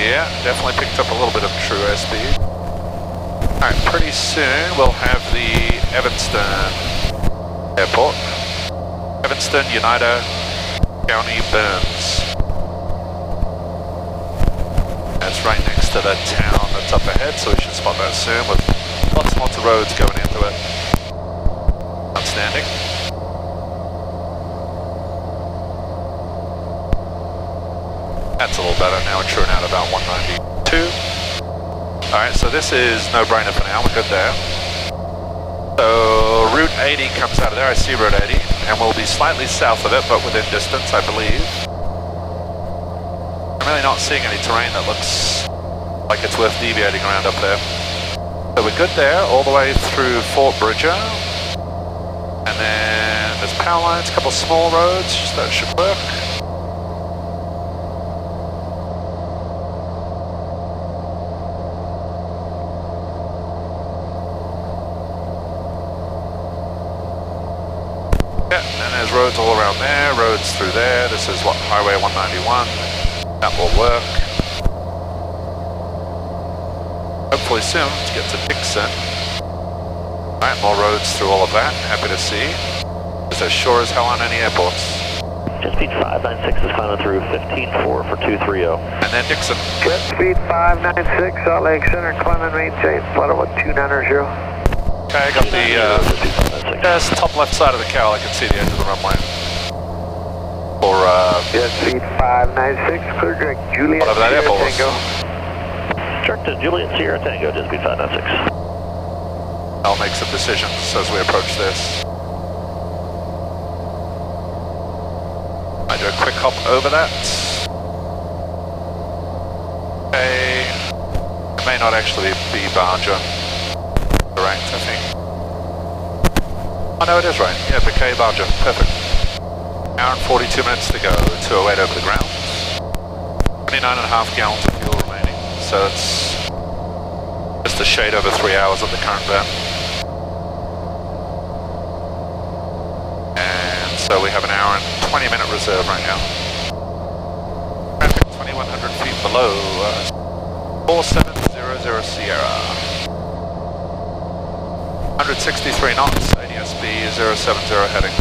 Yeah, definitely picked up a little bit of true airspeed. Alright, pretty soon we'll have the Evanston Airport. Evanston, Oneida County, Burns. That's right next to the town that's up ahead, so we should spot that soon with lots and lots of roads going into it. Outstanding. That's a little better. Now we're truing out about 192. Alright, so this is no-brainer for now. We're good there. So Route 80 comes out of there. I see Route 80. And we'll be slightly south of it, but within distance, I believe. I'm really not seeing any terrain that looks like it's worth deviating around up there. So we're good there, all the way through Fort Bridger. And then there's power lines, a couple small roads. That should work. There's roads all around there, roads through there. This is what, Highway 191. That will work. Hopefully soon to get to Dixon. Alright, more roads through all of that. Happy to see. Because there's sure as hell on any airports. Jet speed 596 is climbing through 15.4 for 230. And then Dixon. Jet speed 596, Salt Lake Center, climbing maintain, flight level 290. Okay, I got the just top left side of the cowl. I can see the edge of the runway. For Jet speed 596, clear direct Juliet whatever that airport was. Direct to Juliet Sierra Tango, jet speed 596. I'll make some decisions as we approach this. I do a quick hop over that. Okay. It may not actually be Barger. Correct, I think. Oh no, it is right. Yeah, BK Barger. Perfect. Hour and 42 minutes to go. 208 over the ground. 29.5 gallons of fuel remaining. So it's just a shade over 3 hours at the current burn. And so we have an hour and 20 minute reserve right now. Traffic 2,100 feet below 4700 Sierra. 163 knots, ADSB 070 heading.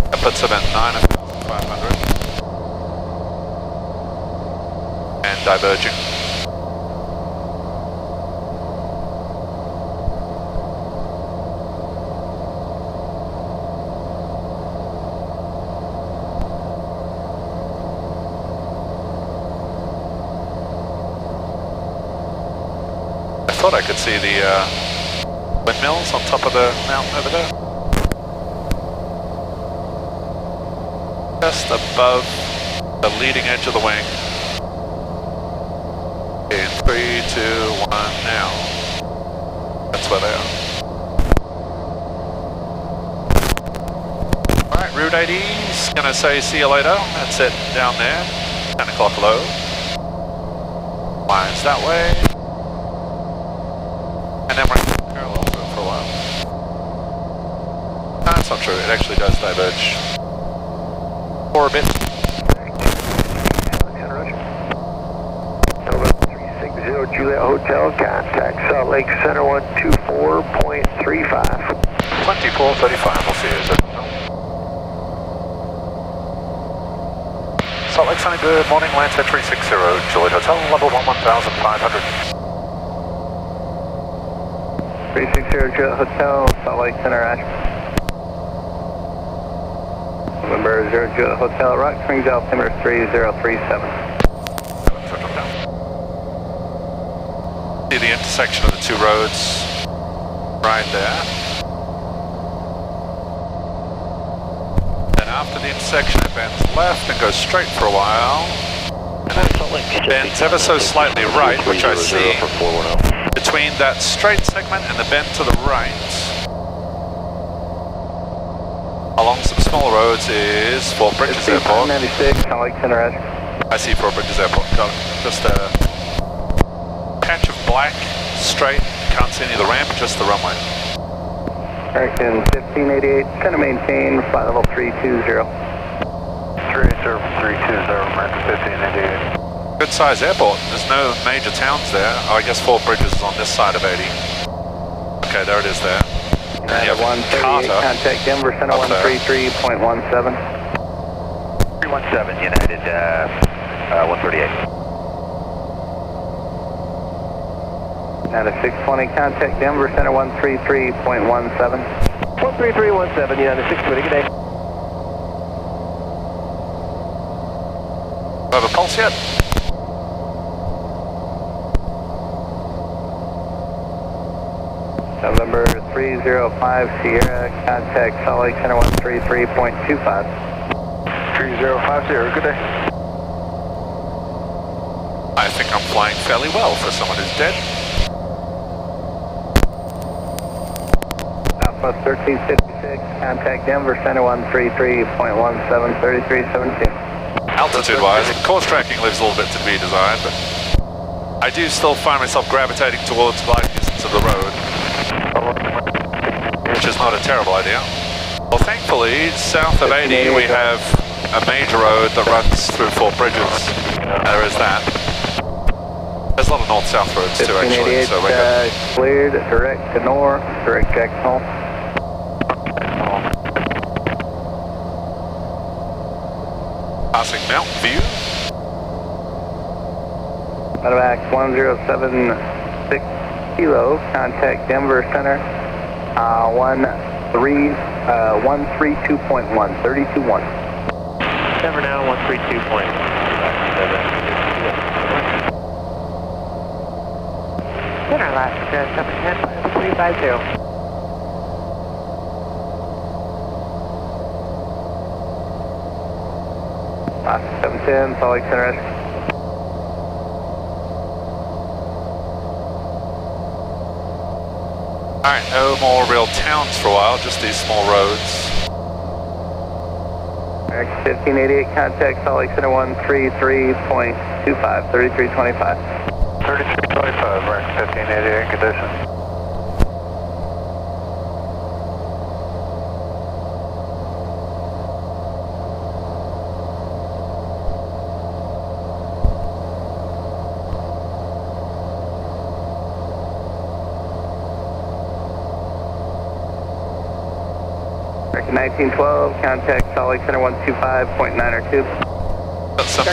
That puts him at 9,500. And diverging. I thought I could see the windmills on top of the mountain over there. Just above the leading edge of the wing. In 3, 2, 1, now. That's where they are. Alright, Route 80's gonna say see you later. That's it down there. 10 o'clock low. Lines that way. And then we're parallel to it for a while. No, that's not true. It actually does diverge. For a bit. Over 360 Juliet Hotel, contact Salt Lake Center 124.35. 2435, we'll see you soon. Salt Lake Sunny, good morning, Lancer 360, Juliet Hotel, level 11,500. 360 Juliet Hotel, Salt Lake Center, Ashburn. November 0 Juliet Hotel, Rock Springs, altimeter 3037. See the intersection of the two roads right there. Then after the intersection it bends left and goes straight for a while. And then bends ever so slightly right, which I see between that straight segment and the bend to the right. Along some small roads is Fort Bridges Airport. 96, Salt Lake Center, Ashburn. I see Fort Bridges Airport. Got it. Just a patch of black, straight. Can't see any of the ramp, just the runway. American 1588, center maintain, flight level 320. 380, American 1588. Good size airport. There's no major towns there. Oh, I guess Fort Bridges is on this side of 80. Okay, there it is there. And you have 138, KAPA. contact Denver, center 133.17. 317, United 138. At a 620, contact Denver, center 133.17. 13317, United 620, good day. Have a pulse yet? November 305 Sierra, contact Salt Lake Center 133.25. 3050, good day. I think I'm flying fairly well for someone who's dead. Plus 1356, contact Denver, center 133.17, 3317. Altitude-wise, course tracking leaves a little bit to be desired, but I do still find myself gravitating towards light distance of the road, which is not a terrible idea. Well, thankfully, south of 80 we have a major road that runs through Fort Bridges. There is that. There's a lot of north-south roads too, actually, so we're good. Cleared, direct to north, direct Jackson Hole. Passing Mountain View. Medevac 1076 Kilo, contact Denver Center, 132.1, 321. Denver now, 132.17. Center left, 710, 350. Last 710, Salt Lake Center. Alright, no more real towns for a while, just these small roads. American 1588, contact Salt Lake Center 133.25, 3325. 3325, American 1588, condition. American 1912, contact Salt Lake Center 125.902. Got some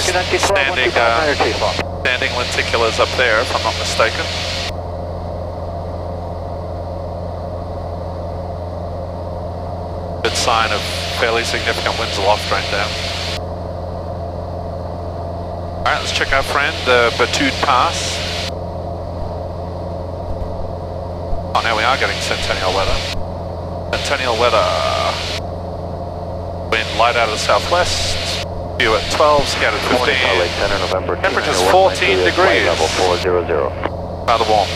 standing lenticulars up there, if I'm not mistaken. Good sign of fairly significant winds aloft right there. Alright, let's check our friend, Batude Pass. Oh, now we are getting Centennial weather. Centennial weather. Wind light out of the southwest. View at 12, scattered 15. Temperature's 14 degrees. Level 400. Rather warm.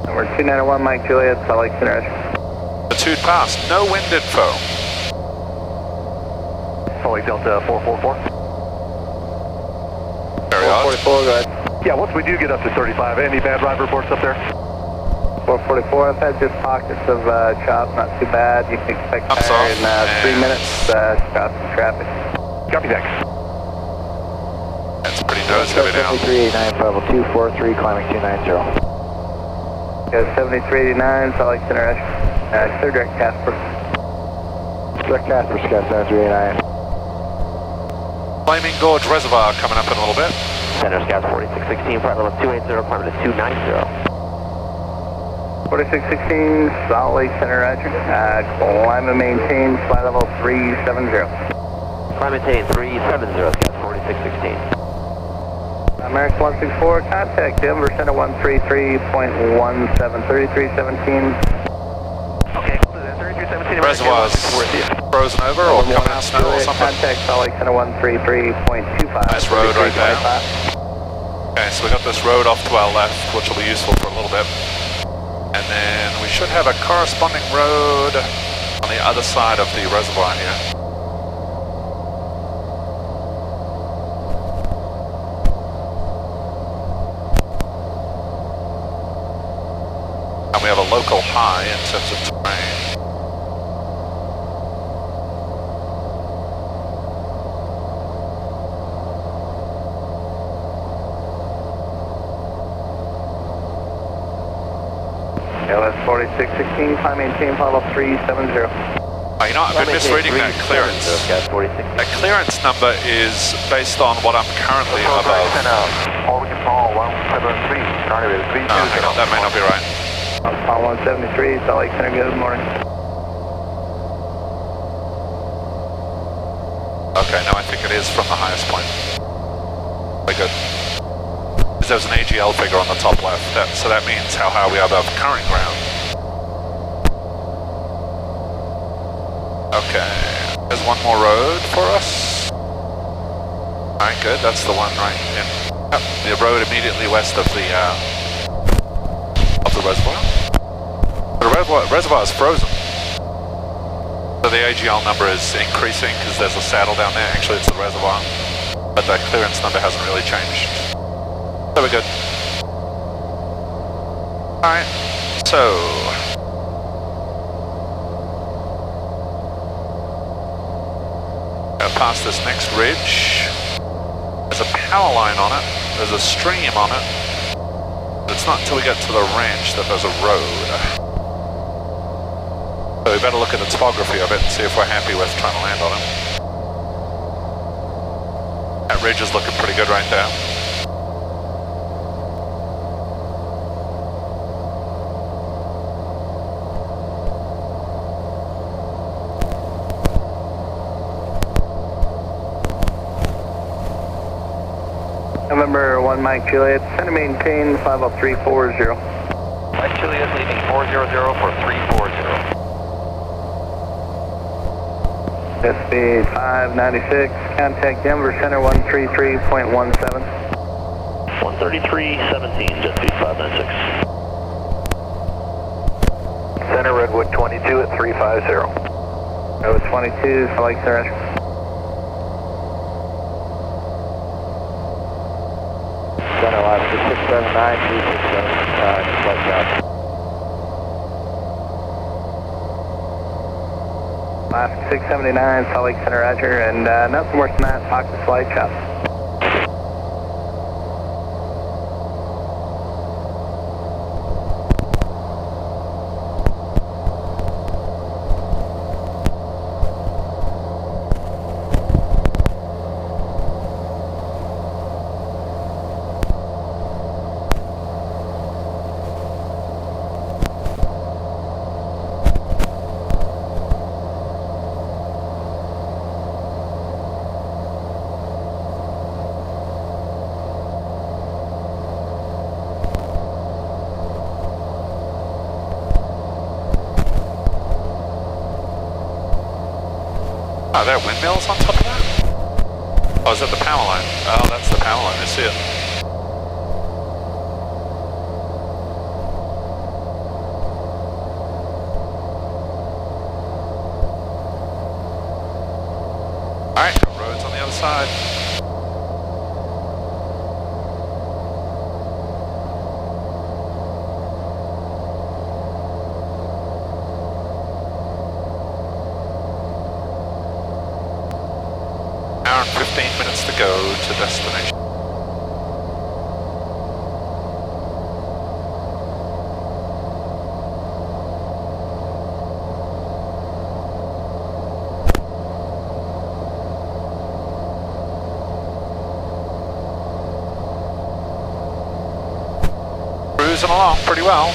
Number 291, Mike Juliet, Salt Lake Center. Batude Pass, no wind info. Salt Lake Delta 444. Very odd. 444, go ahead. Yeah, once we do get up to 35, any bad ride reports up there? 444, I've had just pockets of chop, not too bad. You can expect Ups higher off, in 3 minutes, stop some traffic. Copy that. That's pretty noticeable now. 7389, Bravo 243, climbing 290. Yeah, 7389, Salt Lake Center. Clear direct Casper. Direct Casper, Sky Center 389. Flaming Gorge Reservoir coming up in a little bit. Center Scouts 4616, flight level 280, climb to 290. 4616, Salt Lake Center, roger. Climb and maintain, flight level 370. Climb and maintain 370, Scouts 4616. American 164, contact Denver Center 133.17, 3317. Okay, we'll do that. 3317. Reservoirs frozen over or covered in snow or something. Contact Salt Lake Center 133.25. Nice road right there. Okay, so we got this road off to our left, which will be useful for a little bit. And then we should have a corresponding road on the other side of the reservoir here. And we have a local high in terms of terrain. LS 4616, climb maintain, follow 370. Oh, you know, I've been misreading that clearance. That clearance number is based on what I'm currently above. Hold control 173, That may not be right. Apollo 173, Salt Lake Center, good morning. Okay, no, I think it is from the highest point. Very good. There's an AGL figure on the top left, so that means how high we are above current ground. Okay, there's one more road for us. Alright, good, that's the one right in the road immediately west of the reservoir. The reservoir is frozen. So the AGL number is increasing because there's a saddle down there. Actually, it's the reservoir, but the clearance number hasn't really changed. So we're good. Alright, so gotta pass this next ridge. There's a power line on it, there's a stream on it. But it's not until we get to the ranch that there's a road. So we better look at the topography of it and see if we're happy with trying to land on it. That ridge is looking pretty good right there. November 1 Mike Juliet, center maintain 50340. Mike Juliet leaving 400 for 340. SB 596, contact Denver Center 133.17. 133.17, jet speed 596. Center Redwood 22 at 350. Redwood 22, Salt Lake Center. Center Alaska 679, 367, flight job. Alaska 679, Salt Lake Center, roger, and nothing worse than that, talk to flight shop. Are there windmills on top of that? Oh, is that the power line? Oh, that's the power line, I see it. Alright, got roads on the other side. Hour and 15 minutes to go to destination. cruising along pretty well.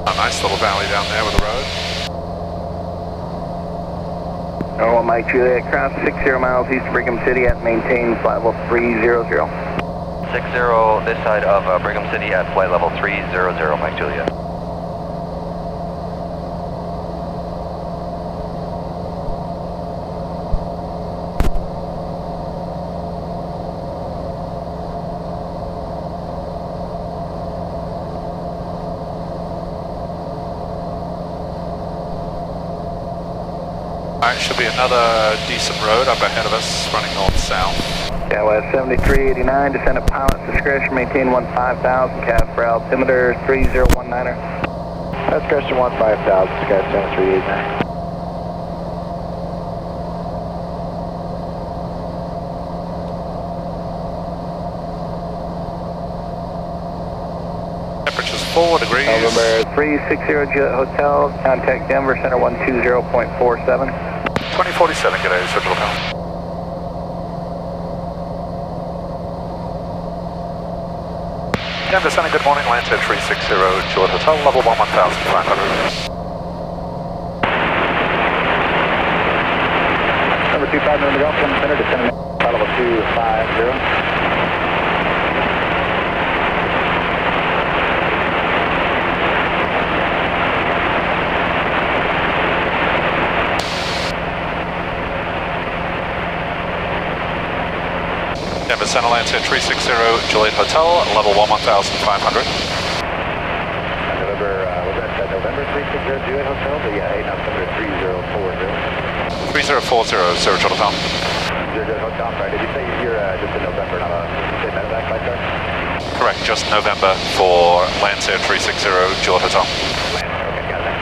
A nice little valley down there with the road. Oh, Mike Juliet, cross 60 miles east of Brigham City at maintain flight level 300. 60 this side of Brigham City at flight level 300, Mike Juliet. Alright, should be another decent road up ahead of us, running north-south. Yeah, West 7389, descend at pilot's discretion, maintain 15,000, Casper altimeter 3019er. Discretion 15,000, Sky 7389. Temperature's 4 degrees. November 360 Juliet Hotel, contact Denver Center 120.47. 2047, good day, Central Hotel. Denver Center, good morning, Lancer 360 Juliet Hotel, level 1500. Number 25, November Golf Center, descend flight level 250. Denver Center, Lancer 360 Juliet Hotel, level 1500. November, was that November 360 Juliet Hotel? Yeah, altimeter 3040. 3040, Sir Juliet Hotel. Juliet Hotel, sorry, did you say you're just in November, not a medevac flight, sir? Correct, just November for Lancer 360 Juliet Hotel. Okay, got it.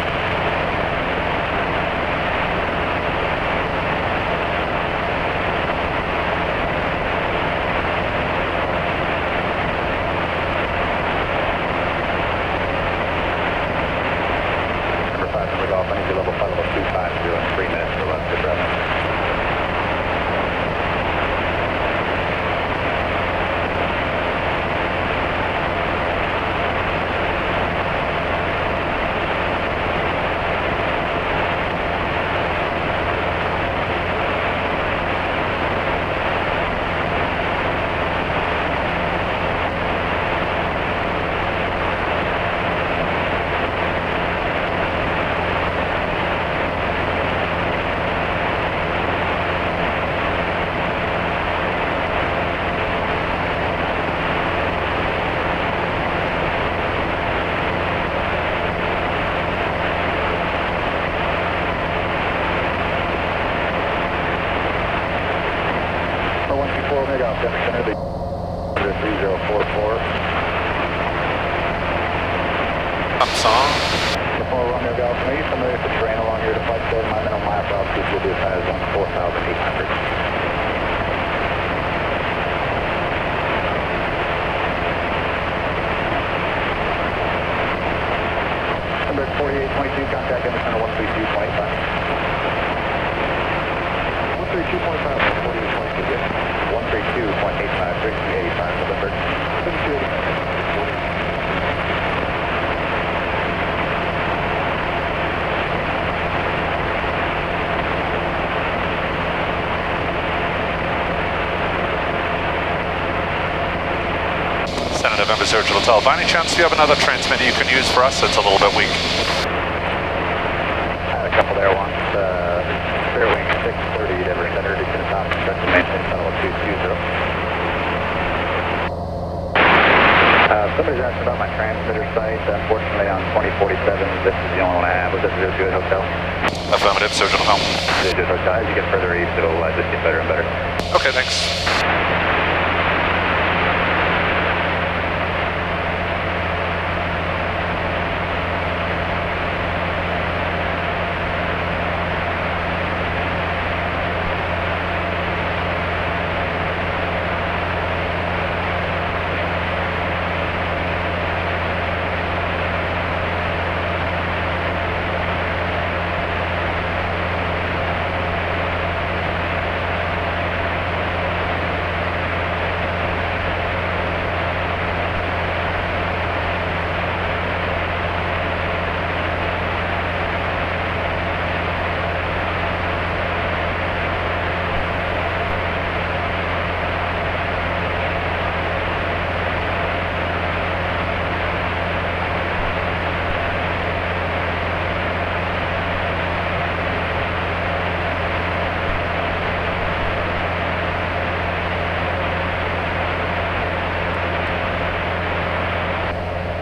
November Zero Hotel. By any chance, do you have another transmitter you can use for us? It's a little bit weak. I had a couple there once. Fairwing 630, Denver Center, descend top, construction maintain, tunnel 220. Somebody's asking about my transmitter site. Unfortunately, on 2047, this is the only one I have. Was this a good hotel? Affirmative, Surgeon Hotel. Good hotel. As you get further east, it'll just get better and better. Okay, thanks.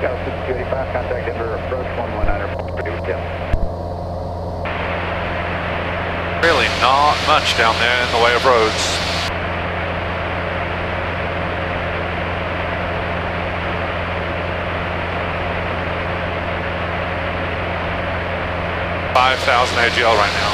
Altitude 285, contact Denver, approach 119.3 with you. Really not much down there in the way of roads. $5,000 AGL right now.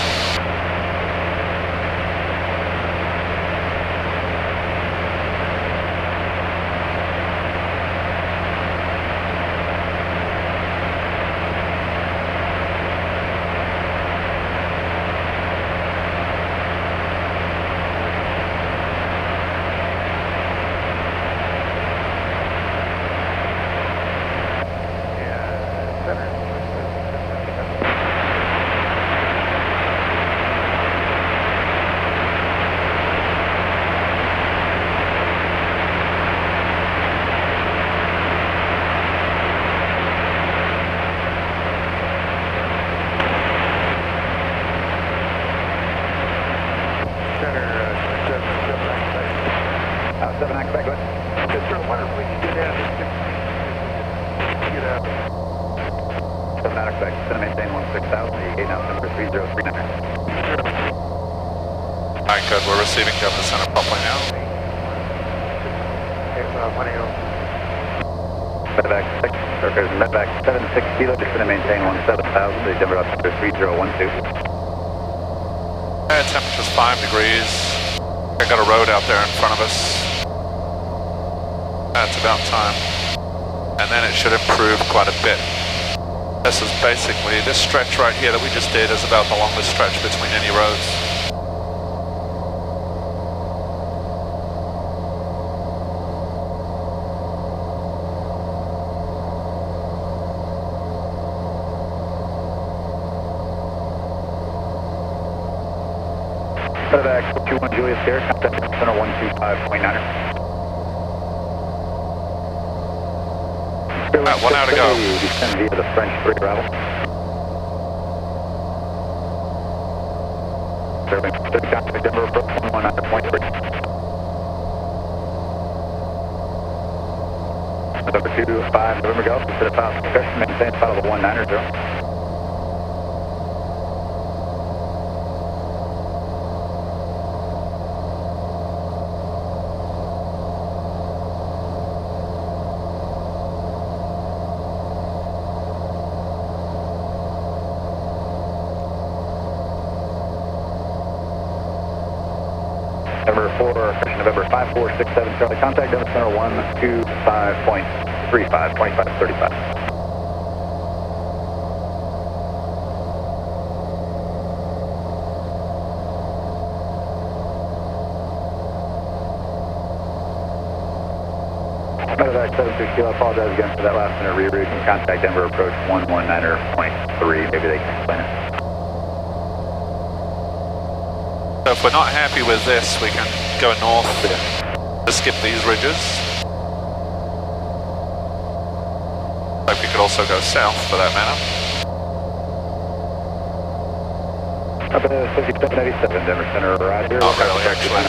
Good, we're receiving Governor Center properly now. Medvac 76 kilo, just going to maintain 17,000, the Denver altimeter 3012. Temperature's 5 degrees. I got a road out there in front of us. That's about time. And then it should improve quite a bit. This is basically, this stretch right here that we just did is about the longest stretch between any roads. Medevac 21 Julius here, contact center 125.9er. Alright, 1 hour to go. Descend via the French 3 arrival. Serving contact Denver approach 119.3. November 25 November Golf, instead of final discussion, maintain final of 190. November 5467 Charlie, contact Denver Center 125.35, 2535. Medevac 76 kilo, I apologize again for that last minute reroute. You can contact Denver approach 119.3, maybe they can explain it. So if we're not happy with this, we can go north to skip these ridges. Hope you could also go south for that matter. Up at 5787 Denver Center, right here. Not really, actually.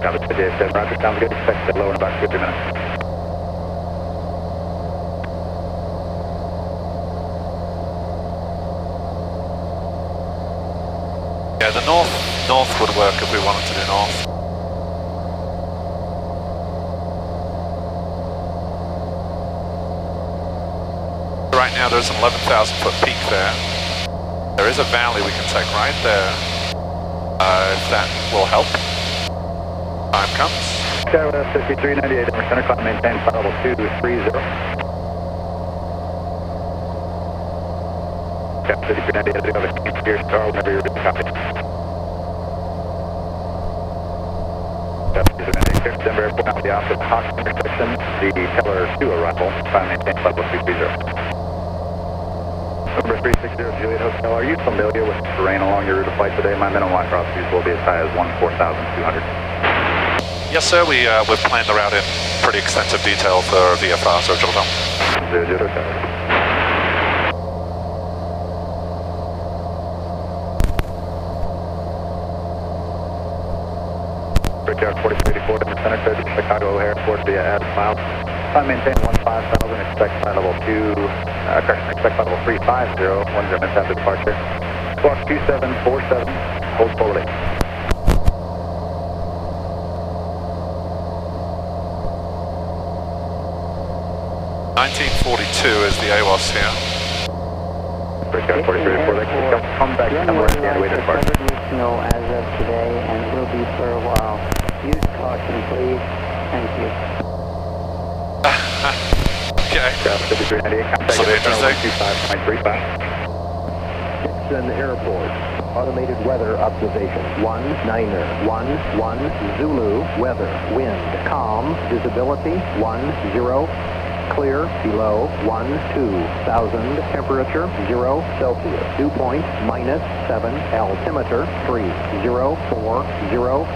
Copy 57, Roger, sounds good. Expect to low in about 50 minutes. Yeah, the north would work if we wanted to do north. Right now there's an 11,000 foot peak there. There is a valley we can take right there. If that will help. Time comes. Skywest 5398, Denver Center, climb maintain flight level 230. Cap 5398, I do have a change gear star whenever you're ready to copy. Cap 5398, Denver Airport, now the opposite Hawk intersection, the Teller 2 arrival, climb maintain flight level 230. Number 360 Juliet Hotel, are you familiar with the terrain along your route of flight today? My minimum line cross speeds will be as high as 14,200. Yes, sir. We've planned the route in pretty extensive detail for VFR, so it'll come. Brickyard 4384 to the center, clear to Chicago O'Hare Airport via added miles. Time maintain 15,000, expect flight level 350, 10 minutes after departure. Squawk 2747, hold forwarding. is the AWOS here. Brickyard 4384, come back somewhere at the end, wait to depart. Covered with snow as of today and will be for a while. Use caution, please. Thank you. Okay. So interesting. 125.35. Dixon Airport. Automated weather observation. 19er. 11 Zulu. Weather. Wind. Calm. Visibility. 10. Clear below 12,000. Temperature 0 Celsius. Dew point -7. Altimeter 3040.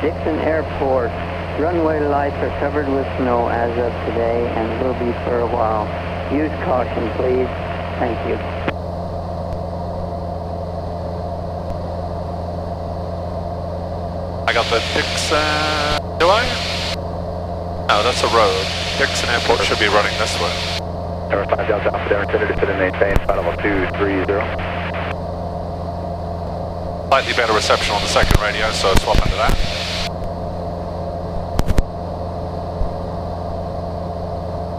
Dixon Airport. Runway lights are covered with snow as of today and will be for a while. Use caution, please. Thank you. I got the Dixon... Do I? No, that's a road. Dixon Airport should be running this way. Number 5 Delta Alpha, down considered to maintain, flight level 230. Slightly better reception on the second radio, so swap into that.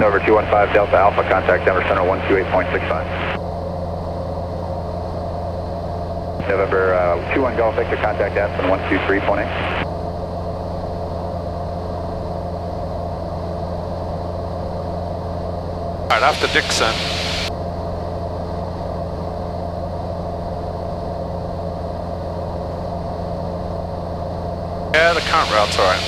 Over 215 Delta Alpha, contact Denver Center 128.65. November 21 Golf Victor, contact Aspen 123.8. Alright, after Dixon. Yeah, the current route's alright.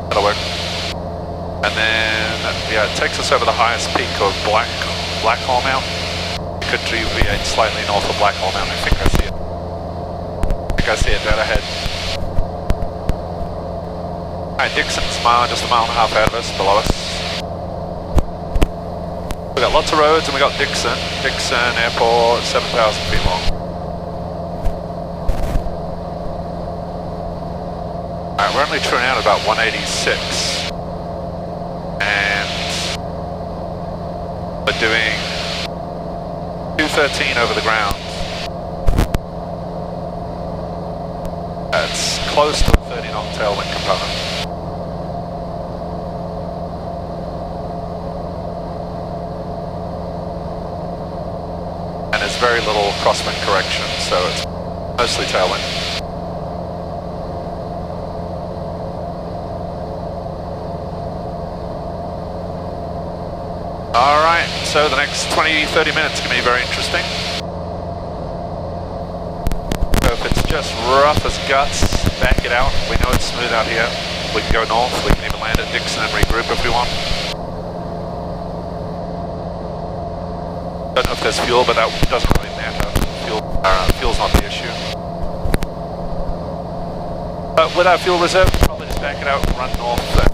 That'll work. And then, yeah, it takes us over the highest peak of Blackhall Mountain. We could deviate slightly north of Blackhall Mountain. I think I see it. I think I see it dead ahead. Alright, Dixon's just a mile and a half ahead of us, below us. We got lots of roads and we got Dixon. Dixon Airport, 7,000 feet long. Alright, we're only tuning out about 186. And we're doing 213 over the ground. That's close to a 30 knot tailwind component. And there's very little crosswind correction, so it's mostly tailwind. Alright, so the next 20-30 minutes are going to be very interesting. So if it's just rough as guts, back it out. We know it's smooth out here. We can go north, we can even land at Dixon and regroup if we want. Don't know if there's fuel, but that doesn't really matter. Fuel's not the issue. But with our fuel reserve, probably just back it out and run north and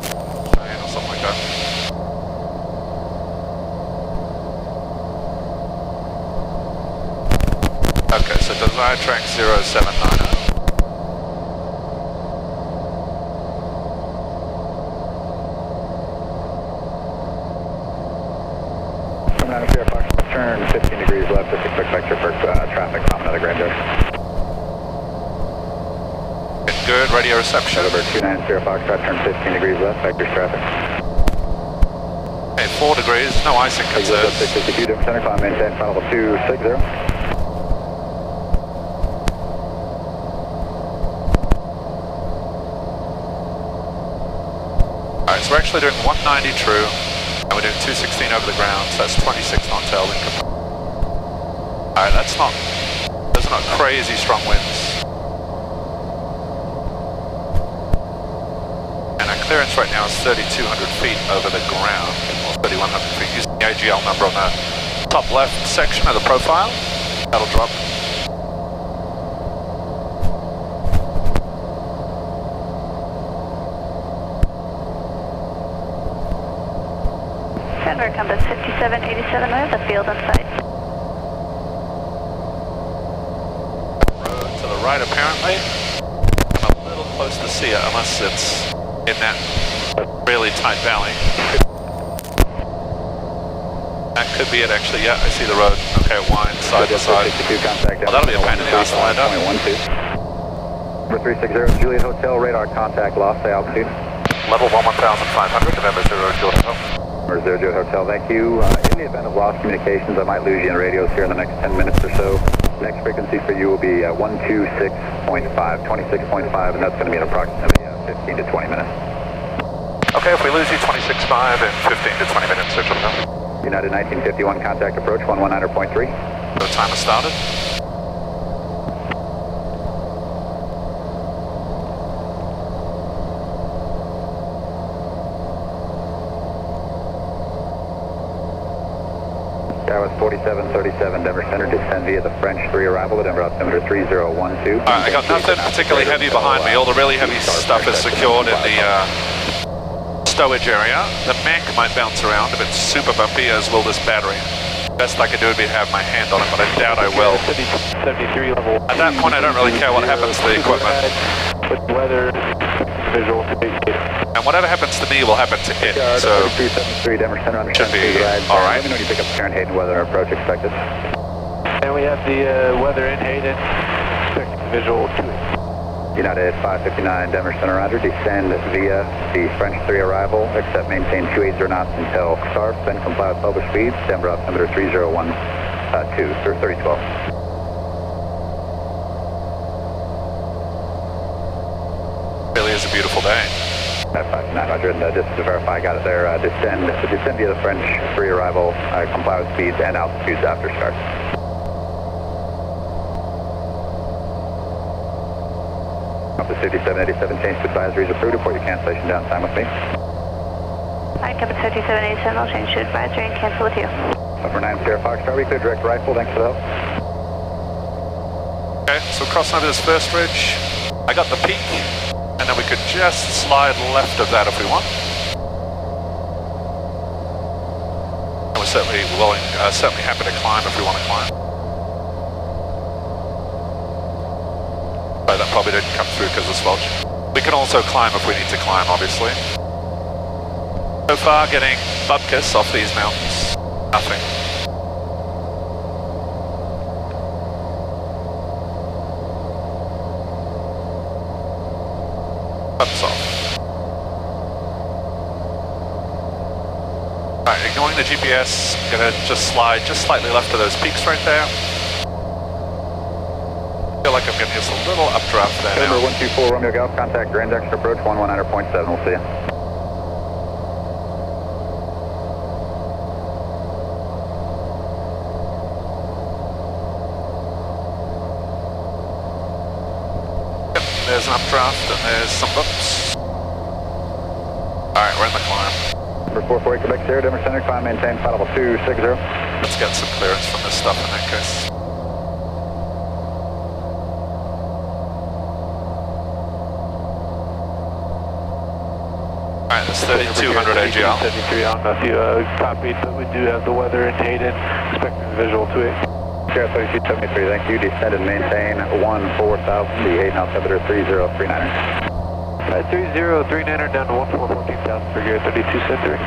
or something like that. Okay, so desired track 0790. Turn 15 degrees left, just a quick vector for traffic from another Grand Good, radio reception. Over 290 Foxtrot, turn 15 degrees left, vector traffic. Okay, 4 degrees, no icing concerns. 652, Denver Center, climb maintain, final level 260. Alright, so we're actually doing 190 true. And we're doing 216 over the ground, so that's 26 knot tailwind. Alright, those are not crazy strong winds. And our clearance right now is 3,200 feet over the ground, or 3,100 feet, using the AGL number on the top left section of the profile. That'll drop. Denver, compass 5787 with the field in sight. right apparently. I'm a little close to see it unless it's in that really tight valley. That could be it actually, yeah, I see the road. Okay, wind side to side. Well, that'll be a pain in the ass to land up. Number 360, Juliet Hotel, radar contact lost, altitude. Level 1,500, November 0, Juliet Hotel. Number 0, Juliet Hotel, thank you. In the event of lost communications, I might lose you in radios here in the next 10 minutes or so. Next frequency for you will be 126.5, 26.5, and that's going to be in approximately 15 to 20 minutes. Okay, if we lose you 26.5 in 15 to 20 minutes, Central Hotel. United 1951, contact approach 119.3. The time has started. Tower 4737, Denver Center, descend via the French 3 arrival at Denver altimeter 3012. Alright, I got nothing particularly heavy behind me. All the really heavy stuff is secured in the stowage area. The Mac might bounce around if it's super bumpy, as will this battery. Best I could do would be have my hand on it, but I doubt I will. 73 level. At that point, I don't really care what happens to the equipment. With weather, visual. And whatever happens to me will happen to it, so 3273, Denver Center, should be alright. Let me know when you pick up Karen Hayden, weather approach expected. And we have the weather in Hayden, expected visual 2. United 559, Denver Center, roger. Descend via the French 3 arrival, except maintain 280 knots until SARF, then comply with published speeds. Denver altimeter 3012, 3012. Really is a beautiful day. 559, roger. And just to verify, I got it there. Descend via the French 3 arrival, comply with speeds and altitudes after start. Up to 5787, change to advisories approved. Report your cancellation downtime with me. Alright, Captain 5787, I'll change to advisory and cancel with you. Upper 9 Sierra Foxtrot, we clear direct rifle, thanks for the help. Okay, so crossing over this first ridge, I got the peak, and then we could just slide left of that if we want. And we're certainly willing, certainly happy to climb if we want to climb. But that probably didn't come through because of swelch. We can also climb if we need to climb, obviously. So far, getting bupkis off these mountains. Nothing. Bumps off. Alright, ignoring the GPS, I'm gonna just slide just slightly left of those peaks right there. I feel like I'm getting just a little updraft there now. Number 124 Romeo Golf, contact Grand Junction approach 119.7, we'll see you. There's an updraft and there's some bumps. Alright, we're in the climb. Number 448 Quebec Sierra, Denver Center, climb maintain, flight level 260. Let's get some clearance from this stuff in that case. Alright, that's 3200 AGL. 73 on if you copied, but we do have the weather in Hayden, expecting visual 2. Sierra 3273, thank you. Descend and maintain 14,000, the Hayden altimeter 3039er. 3039er down to 14,000 for gear 3273.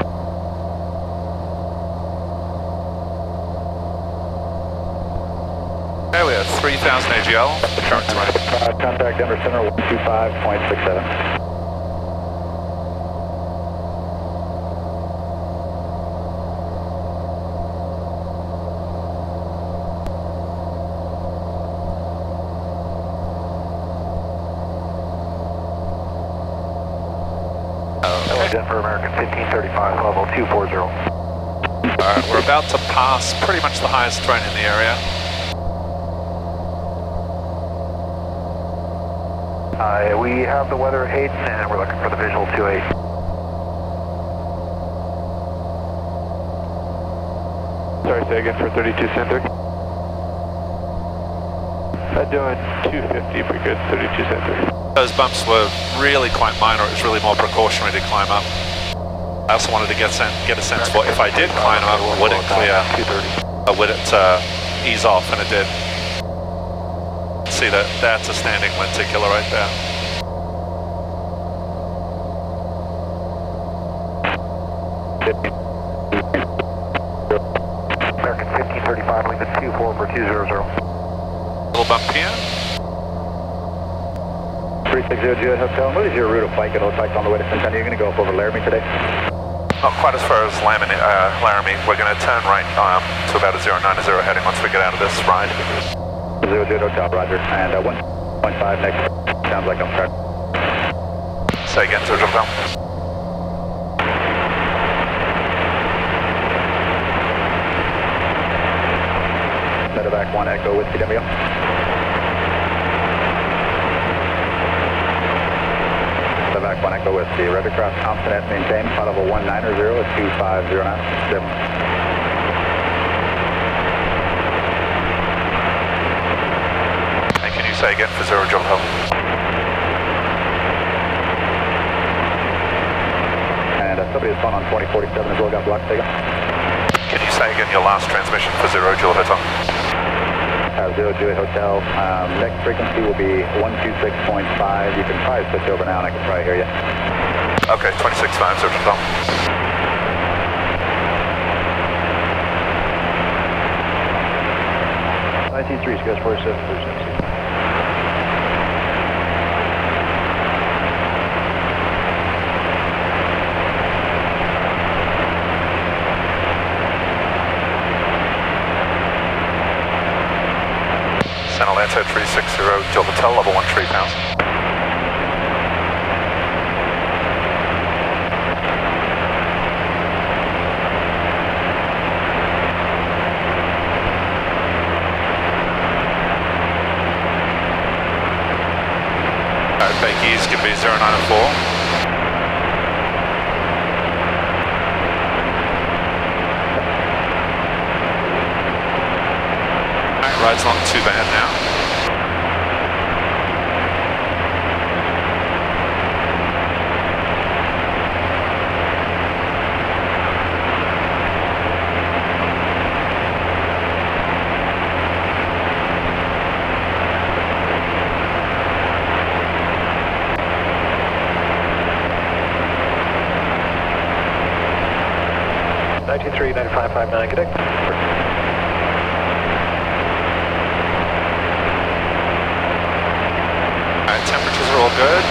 Okay, we have 3000 AGL. The current's right. Contact Denver Center 125.67. Denver American 1535, level 240. Alright, we're about to pass pretty much the highest terrain in the area. We have the weather at Hayden and we're looking for the visual 28. Sorry, say again for 32 center. Doing 250 for good 32 center. Those bumps were really quite minor. It was really more precautionary to climb up. I also wanted to get a sense for if I did climb up, would it clear, or would it ease off, and it did. see that that's a standing lenticular right there. American 1535, leave it 24 for 200. Little bump here. 360 Juliet Hotel, what is your route of flight going to look like on the way to Centennial? You're going to go up over Laramie today? Not quite as far as Laramie. We're going to turn right to about a 090 heading once we get out of this ride. 0 Juliet Hotel, roger. And 1.5 next. Sounds like I'm correct. Say again, 0 Hotel. Medevac 1 Echo Whiskey W. Medevac 1 Echo Whiskey. Ready cross consonant maintained. Flight level 190 at 2509. And can you say again for 0 Hotel? And somebody has gone on 2047 as well, got blocked taken. Can you say again your last transmission for 0 Juliet Hotel? 0 Juliet Hotel. Next frequency will be 126.5. You can probably switch over now and I can probably hear you. Okay, 26.5, 0 Hotel. IT3, Scratch 47. San Atlanta 360, Juliet Hotel, level 13000. Alright, Bakey's can be 094. Ride's not too bad now. $93, 9559, connect. Temperatures are all good.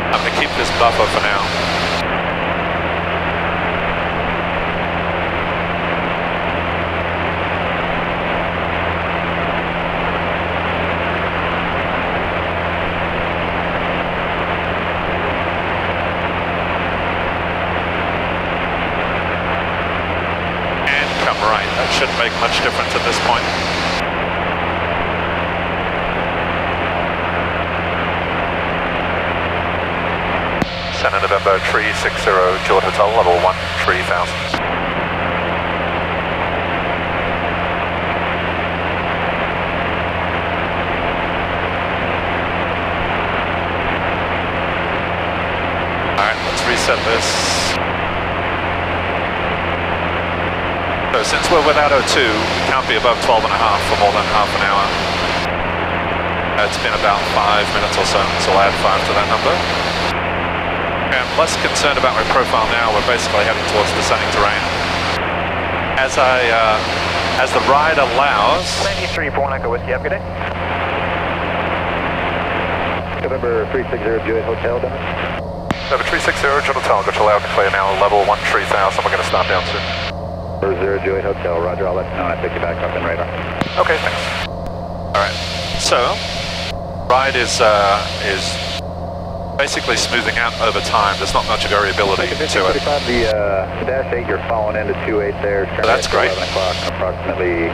I'm going to keep this buffer for now. Right, that shouldn't make much difference at this point. Santa November 360, Juliet Hotel, level 13000. Alright, let's reset this. So since we're without O2, we can't be above 12.5 for more than half an hour. It's been about 5 minutes or so, so I'll add 5 to that number. I'm less concerned about my profile now. We're basically heading towards descending terrain. As the ride allows... 93 for 1 Echo Whiskey, have a good day. November 360 Juliet Hotel, done. November 360 Juliet Hotel, got you loud and clear now, level 13000. We're going to start down soon. 0 Juliet Hotel, roger, I'll let you know when I pick you back up in radar. Okay, thanks. Alright, so, ride is basically smoothing out over time. There's not much variability to it. The dash 8 you're falling into 28 there. That's great. 11 o'clock, approximately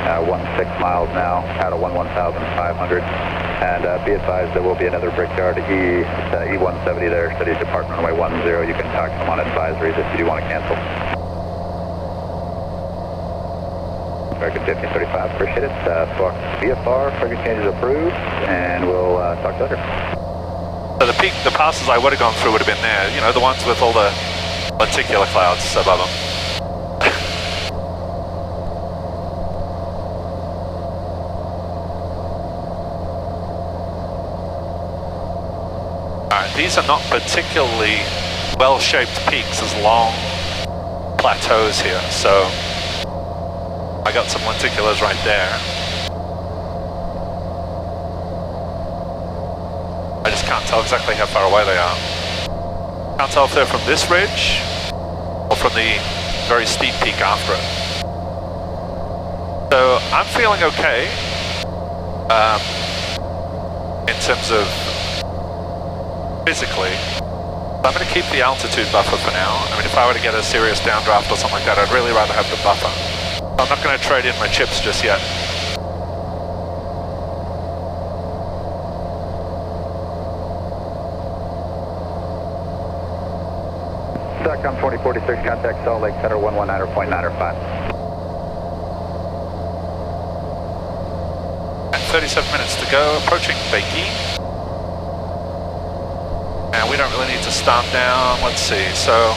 16 miles now, out of 11,500. And be advised there will be another Brickyard E170 there, steady department runway 10. You can talk to them on advisories if you do want to cancel. American 1535, appreciate it. World VFR, frequency changes approved, and we'll talk later. So the passes I would have gone through would have been there, you know, the ones with all the lenticular clouds above them. these are not particularly well-shaped peaks, there's long plateaus here, so I got some lenticulars right there. I just can't tell exactly how far away they are. Can't tell if they're from this ridge or from the very steep peak after it. So I'm feeling okay in terms of physically. I'm going to keep the altitude buffer for now. I mean, if I were to get a serious downdraft or something like that, I'd really rather have the buffer. I'm not going to trade in my chips just yet. SATCOM 2046, contact Salt Lake Center 119.905. At 37 minutes to go, approaching Bakey. And we don't really need to start down. Let's see, so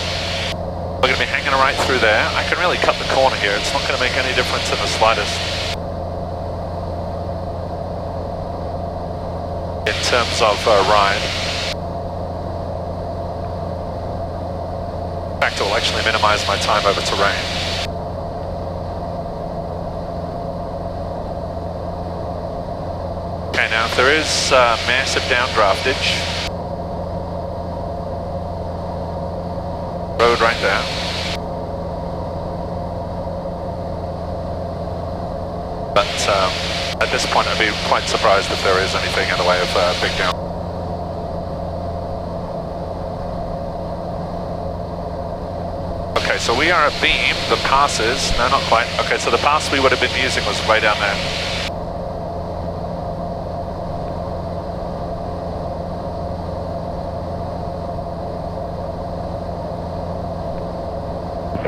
we're going to be hanging right through there. I can really cut the corner here. It's not going to make any difference in the slightest in terms of ride. In fact, it will actually minimize my time over terrain. Okay, now if there is massive downdraftage, road right there. But at this point I'd be quite surprised if there is anything in the way of big down. Okay, so we are at beam. The passes, no, not quite. Okay, so the pass we would have been using was way down there.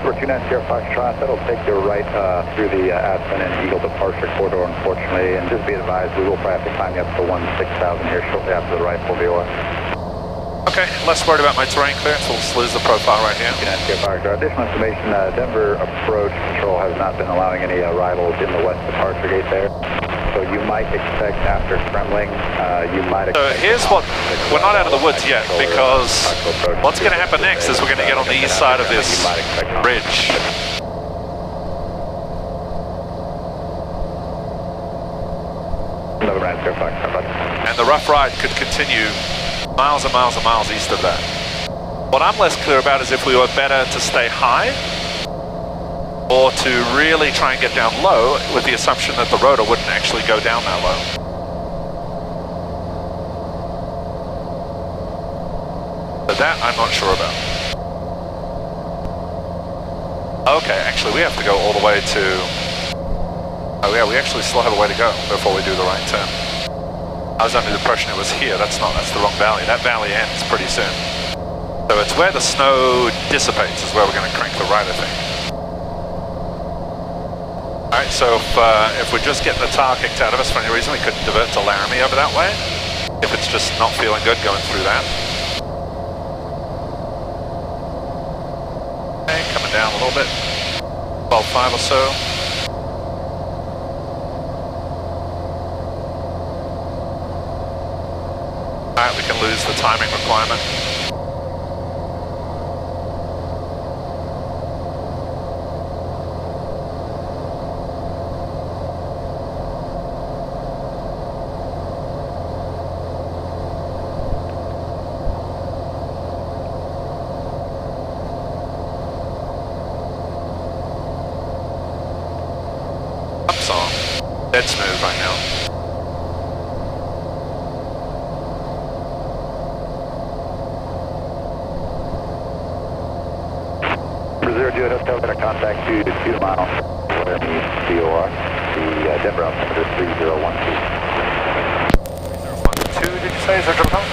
For 29 Sierra Foxtrot, that'll take you right through the Aspen and Eagle departure corridor, unfortunately. And just be advised, we will probably have to climb you up to 16,000 here shortly after the rifle VOR. Okay, less worried about my terrain clearance. We'll just lose the profile right here. 29 Sierra Foxtrot. Additional information, Denver approach control has not been allowing any arrivals in the west departure gate there. So you might expect after Kremling, you might expect... So here's what, we're not out of the woods yet, because what's going to happen next is we're going to get on the east side of this ridge. And the rough ride could continue miles and miles and miles east of that. What I'm less clear about is if we were better to stay high, or to really try and get down low with the assumption that the rotor wouldn't actually go down that low. But that I'm not sure about. Okay, actually we have to go all the way to... Oh yeah, we actually still have a way to go before we do the right turn. I was under the impression it was here. That's not, that's the wrong valley. That valley ends pretty soon. So it's where the snow dissipates is where we're going to crank the right, I think. Alright, so if we're just getting the tar kicked out of us for any reason, we could divert to Laramie over that way. If it's just not feeling good going through that. Okay, coming down a little bit. 12.5 or so. Alright, we can lose the timing requirement. Dead smooth right now. Brazil Juliet Hotel, got a contact to 2 miles, Laramie VOR, the Denver altimeter 3012. 3012, did you say? Is that Hotel?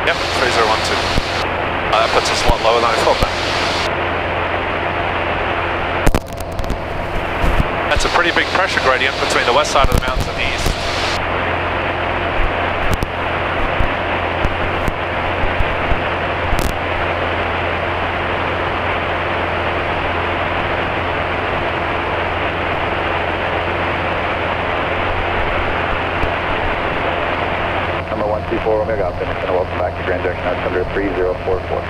Yep, 3012. That puts us a lot lower than I thought then. That's a pretty big pressure gradient between the west side of the mountains and the east. Romeo Golf, and welcome back to Grand Junction altimeter 3044.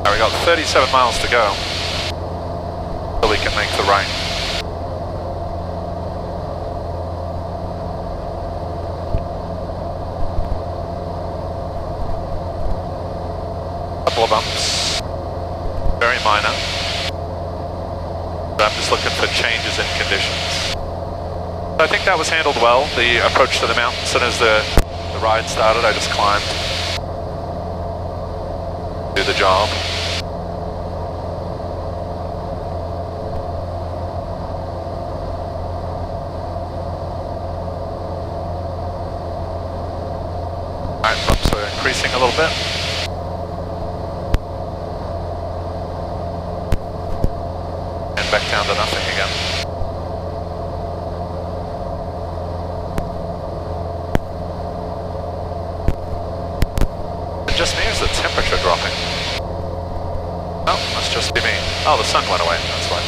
We got 37 miles to go so we can make the right. Couple of bumps, very minor, but I'm just looking for changes in conditions. I think that was handled well, the approach to the mountain. As soon as the ride started, I just climbed. Do the job. Alright, bumps are increasing a little bit. And back down to nothing again. It just means the temperature dropping. Oh, must just be me. Oh, the sun went away, that's why.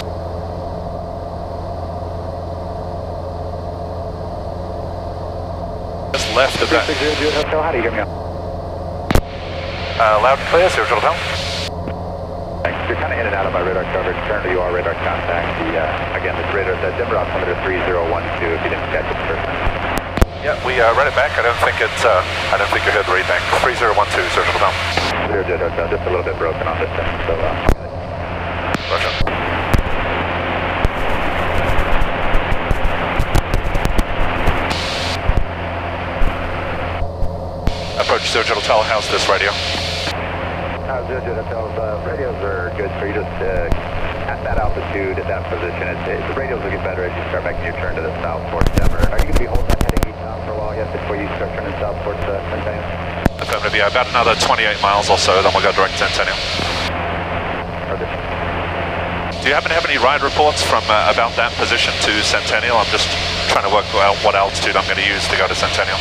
Just left of that. Hotel, how do you hear me? Loud and clear, 0 Hotel. Thanks. You're kind of in and out of my radar coverage. Currently you are radar contact. Again, the radar, the Denver altimeter 3012 if you didn't catch it first. Yeah, we read it back. I don't think you heard the read back. 3012, 0 Hotel. 0 Hotel, just a little bit broken on this thing, so Roger. Approach 0 Hotel, how's this radio? 0 Hotel, radios are good for you just at that altitude, at that position. The radios will get better as you start making your turn to the south towards Denver. Are you going to be holding that heading east now for a while yet before you start turning south towards Centennial? Affirmative, yeah, about another 28 miles or so, then we'll go direct to Centennial. Okay. Do you happen to have any ride reports from about that position to Centennial? I'm just trying to work out what altitude I'm going to use to go to Centennial.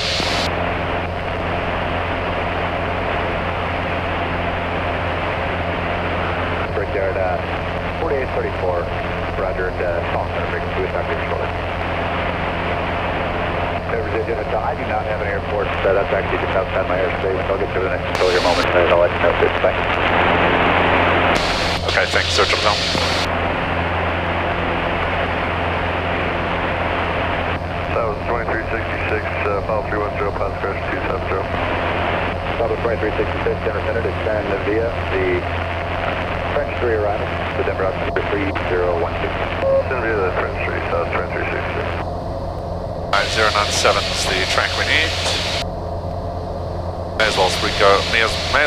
There at 4834, Roger, and call center frequency with Dr. Shorter. I do not have an airport, so that's actually just outside my airspace. I'll get to the next control here momentarily. I'll let you know if it's fine. Okay, thanks, Sir Hotel. That was 2366, file 310, pass crash 270. That was 2366, Denver Center, descend via the French 3 arrival, the Denver altimeter 3016. Send via the French 3, south 2366. Alright, 097 is the track we need. May as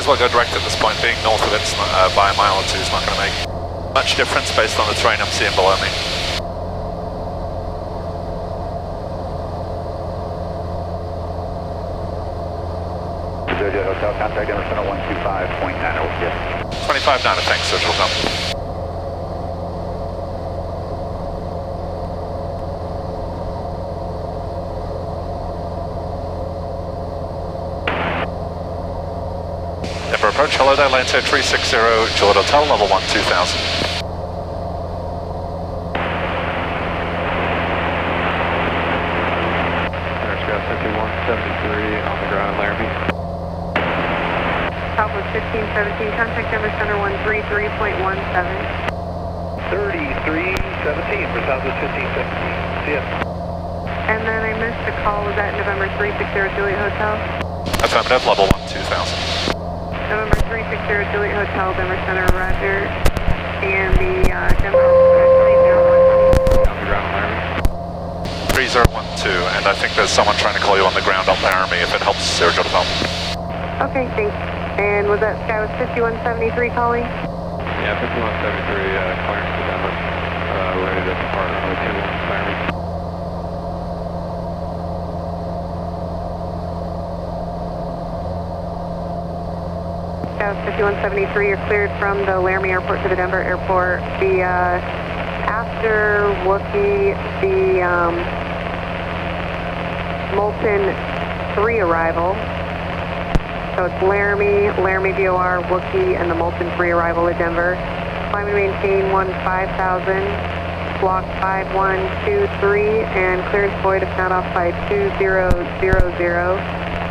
well go direct at this point. Being north of it's by a mile or two is not going to make much difference based on the terrain I'm seeing below me. Hotel, contact Denver Center 125.9 over here. 25 9, thanks, Sir Hotel. Denver approach, hello there, Lanto 360, Juliet Hotel, level 1, 2000. There's got 5173 on the ground, Laramie. Southwest 1517, contact Denver Center 133.17. 3317 for Southwest 1517. See ya. And then I missed the call, was that November 360 Juliet Hotel? Affirmative, level 1, 2000. November 360 Juliet Hotel, Denver Center, Roger. And the Denver altimeter 3012. On the ground, Laramie. 3012, and I think there's someone trying to call you on the ground up Laramie if it helps, Sir Hotel. Okay, thanks. And was that Sky was 5173 calling? Yeah, 5173, clearance to Denver. Ready to depart runway 21, Laramie. Sky was 5173, you're cleared from the Laramie Airport to the Denver Airport. The, after Wookie, the, Molten 3 arrival, So it's Laramie, Laramie VOR, Wookie, and the Moulton 3 arrival at Denver. Climb and maintain 15,000, squawk 5123, and clearance void if not off by 2000,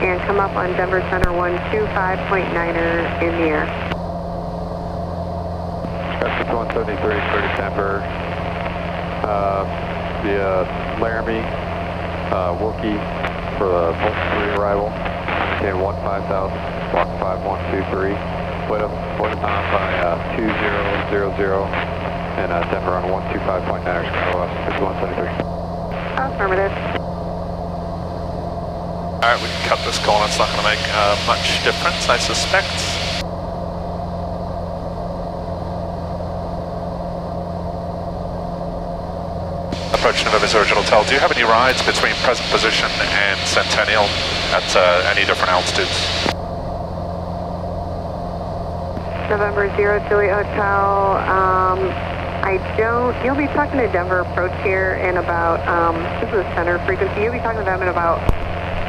and come up on Denver Center 125.9er in the air. Traffic 173, clear to Denver, via Laramie, Wookie for the Moulton 3 arrival, maintain 15,000, squawk 5123, wait up on by 2000, and Denver on 125.9er, Chicago West, 5173. Affirmative. Alright, we can cut this corner, it's not going to make much difference, I suspect. Approach November Zero Hotel. Do you have any rides between present position and Centennial at any different altitudes? November 0 Juliet Hotel. I don't. You'll be talking to Denver Approach here in about, this is the center frequency. You'll be talking to them in about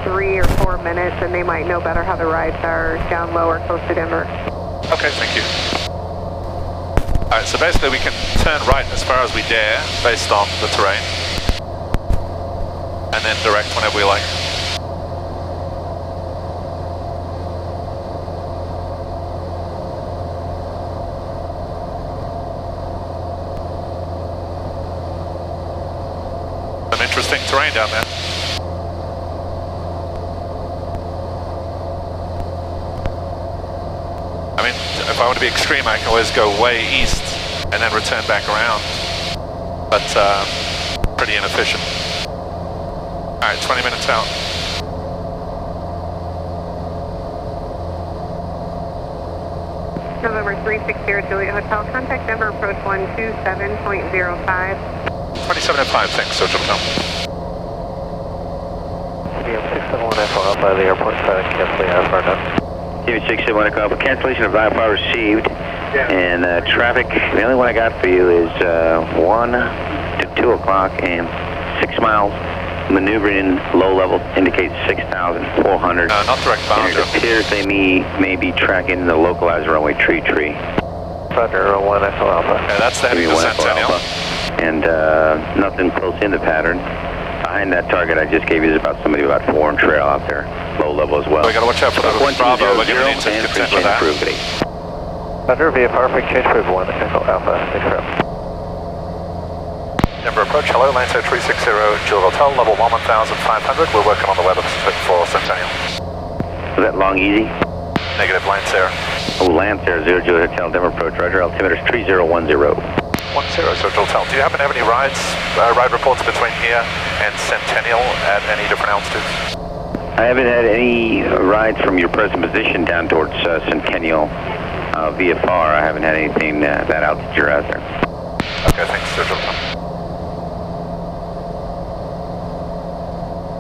3 or 4 minutes, and they might know better how the rides are down low or close to Denver. Okay, thank you. Alright, so basically we can turn right as far as we dare based on the terrain, and then direct whenever we like. Some interesting terrain down there. I mean, if I want to be extreme, I can always go way east and then return back around, but pretty inefficient. Alright, 20 minutes out. November 360 Juliet Hotel, contact Denver Approach 127.05. 2705, thanks, Social Hotel. DM 671 FR by the airport, cancel the IFR now. TV 671 Echo, cancellation of IFR received, and traffic, the only one I got for you is 1 to 2 o'clock and 6 miles, maneuvering low level, indicates 6,400. Not direct bound. It appears they may be tracking the localizer runway tree. Roger, 1 Echo Alpha. Okay, that's the heading to Centennial. And nothing close in the pattern. Behind that target I just gave you is about somebody about 4 and trail out there, low level as well. We got to watch out for the Bravo. We're going to need to contend with that. Roger, VFR, freak change approved 1 Echo Alpha. Thanks for help. Denver Approach, hello, Lancer 360, Juliet Hotel, level 11500. We're working on the weather for Centennial. Is that long easy? Negative, Lancer. Oh, Lancer 0 Juliet Hotel, Denver Approach, Roger, altimeter is 3010. 10, Social Hotel. Do you happen to have any ride reports between here and Centennial at any different altitudes? I haven't had any rides from your present position down towards Centennial VFR. I haven't had anything that altitude you're out there. Okay, thanks, Social Hotel.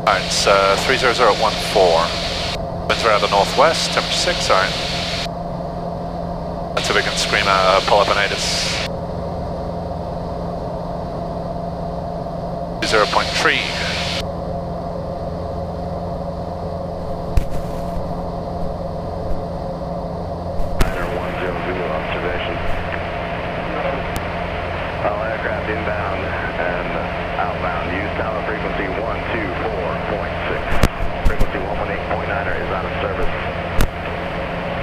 Alright, it's 30014. Winds are out of the northwest, temperature 6, alright. Let's see if we can scream pull up an ATIS. 0.3. Observation. All aircraft inbound and outbound. Use tower frequency 124.6. Frequency 118.9er is out of service.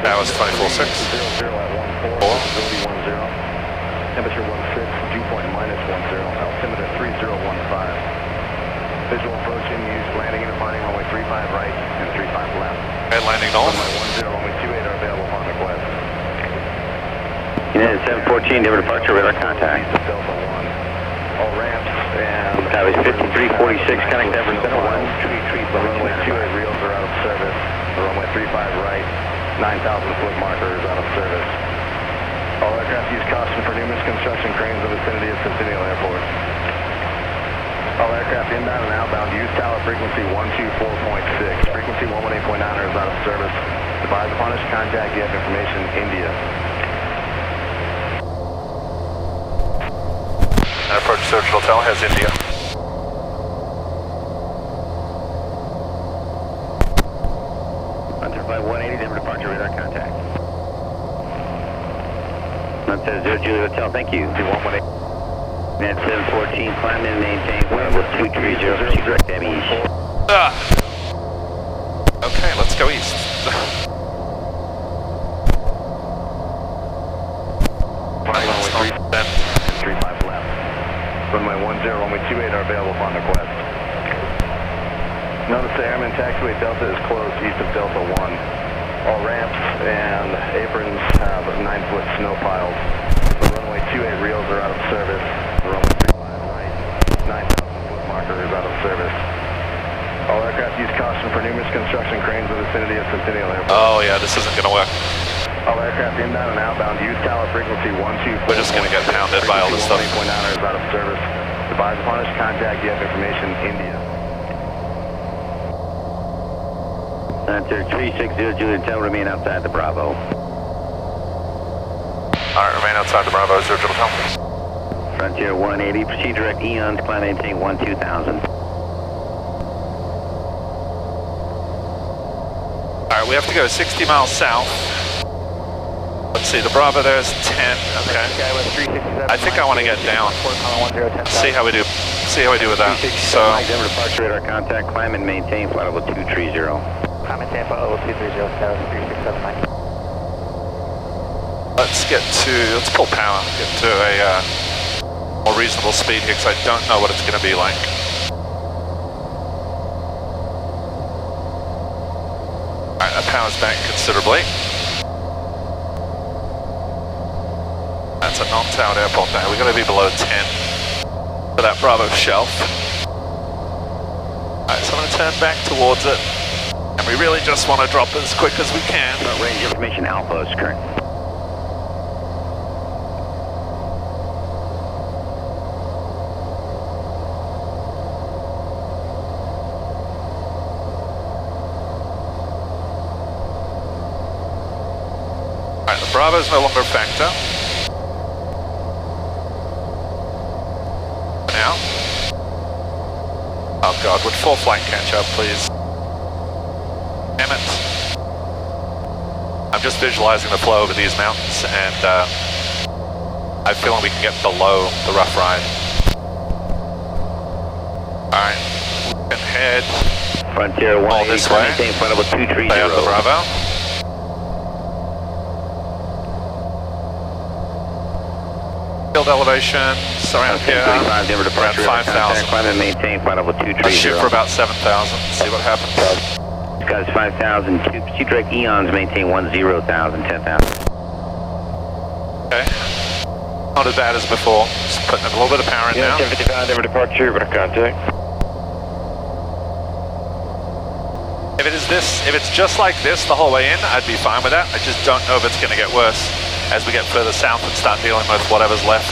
That was 24.6. 00 at 14. Visibility 10. Temperature 16. Dew point -10. Altimeter 3015. Visual approaching. Use landing and departing runway 35 right and 35 left. Okay, landing north. Runway 10, runway 28 are available upon request. United 714, Denver departure, radar contact. Delta 1. All ramps and... That was 5346, contact Denver Center 1. Treat, the runway 28 reels are out of service. The runway 35 right, 9,000 foot marker is out of service. All aircraft use caution for numerous construction cranes in the vicinity of Centennial Airport. All aircraft inbound and outbound use tower frequency 124.6. Frequency 118.9 is out of service. Advise upon this contact, you have information, India. And approach Search Hotel has India. By 180, Denver departure. Says 0 Juliet Hotel, thank you. 2118. At 714, climb and maintain level 230, direct Debbie East. Okay, let's go east. 35 left. Runway 10, runway 28 are available upon request. Notice the airman taxiway Delta is closed east of Delta 1. All ramps and aprons have 9-foot snow piles. The runway 28 reels are out of service. The runway 35 right, 9,000-foot marker is out of service. All aircraft use caution for numerous construction cranes in the vicinity of Centennial Airport. Oh yeah, this isn't going to work. All aircraft inbound and outbound use tower frequency 124. We're just going to get pounded by all this stuff. 1.9 is out of service. Advise upon us contact, you have information, India. Center 360 Juliet Hotel, remain outside the Bravo. Alright, remain outside the Bravo, 0 Juliet Hotel. Frontier 180, proceed direct Eons, climb maintain 12000. Alright, we have to go 60 miles south. Let's see, the Bravo there is 10, okay. I think I want to get down. See how we do. See how we do with that. So, Denver departure radar contact, climb and maintain flight level 230. Climb and Tampa level 230, 3679. let's pull power, get to a more reasonable speed here because I don't know what it's going to be like. Alright, that power's back considerably. That's a non-towered airport now. We're going to be below 10 for that Bravo shelf. Alright, so I'm going to turn back towards it. And we really just want to drop as quick as we can. Range information Alpha is current. Alright, the Bravo is no longer a factor. Now. Oh god, would full flight catch up, please? Damn it. I'm just visualizing the flow over these mountains and I feel like we can get below the rough ride. Alright, we can head Frontier 180, this way. maintain flight level 230. Lay out the Bravo. Field elevations around here, 35 Denver departure, around 5,000. Climb and maintain flight level 230. Let's shoot for about 7,000, see what happens. Guys, 5,000, proceed direct Eons, maintain 10,000, 10,000. Okay. Not as bad as before. Just putting a little bit of power in now. 1055, Denver departure, radar contact. If it's just like this the whole way in, I'd be fine with that. I just don't know if it's going to get worse as we get further south and start dealing with whatever's left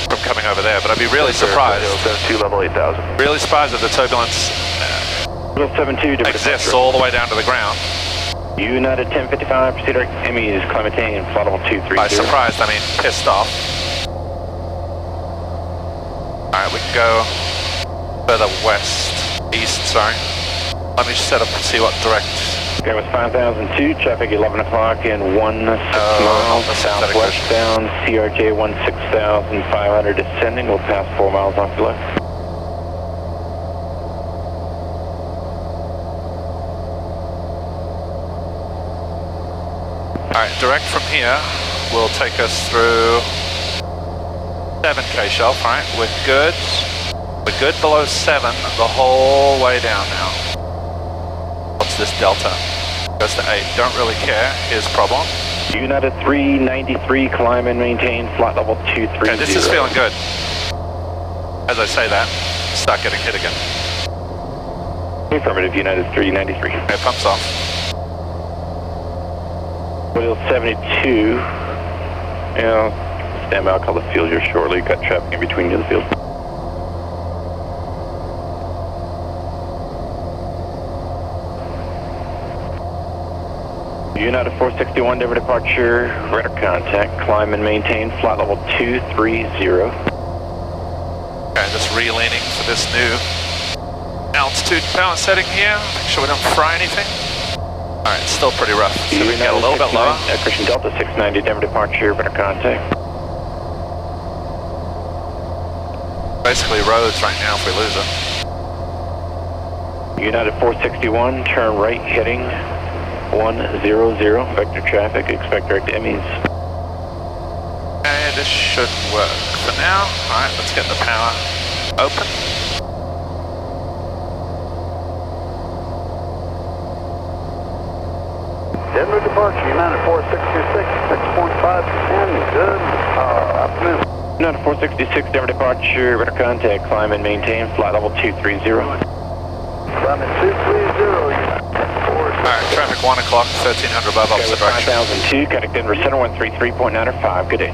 from coming over there. But I'd be really surprised. Level 8,000. Really surprised if the turbulence exists all the way down to the ground. United 1055, proceed direct Emmys, climb maintain flight level 230. By surprised, I mean pissed off. Alright, we can go further east, sorry. Let me just set up and see what direct. Okay, with 5,002, traffic 11 o'clock and 16 miles, southwest bound, CRJ 16,500 descending, we'll pass 4 miles off the left. Alright, direct from here will take us through 7K shelf, right? We're good below 7 the whole way down now. What's this delta? Goes to 8, don't really care, here's problem. United 393, climb and maintain flight level 230. Okay, this is feeling good. As I say that, start getting hit again. Affirmative, United 393. Okay, pumps off. Wheel 72, stand by, I'll call the field here shortly, got traffic in between you and the field. United 461, Denver departure, radar contact, climb and maintain, flight level 230. Okay, just re-leaning for this new altitude power setting here. Make sure we don't fry anything. Alright, it's still pretty rough. So we can get a little bit lower. Christian Delta 690, Denver departure, radar contact. Basically roads right now if we lose it. United 461, turn right heading 100, vector traffic, expect direct Emmys. Okay, this should work for now. Alright, let's get the power open. Denver departure, United 4626, 6.5 and good afternoon. United 466, Denver departure, radar contact, climb and maintain, flight level 230. Climbing 230, Alright, traffic 1 o'clock, 1300 above opposite direction. 5002, contact Denver Center 133.905, good day.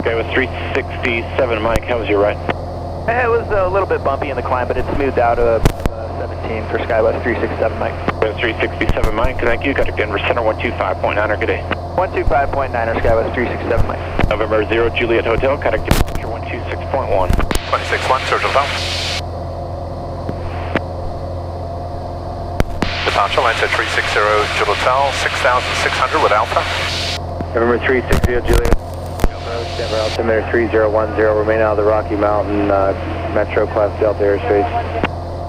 Okay, with 367, Mike, how was your ride? It was a little bit bumpy in the climb, but it smoothed out to 17 for Skywest 367, Mike. 367, Mike, thank you, contact Denver Center 125.9, good day. 125.9 Skywest 367, Mike. November 0, Juliet Hotel, contact Denver 126.1. 261, Churchill Town. Departure, line to 360 Juliet Hotel, 6,600 with Alpha. November 360 Juliet. Denver altimeter 3010, remain out of the Rocky Mountain Metro Class Delta airspace.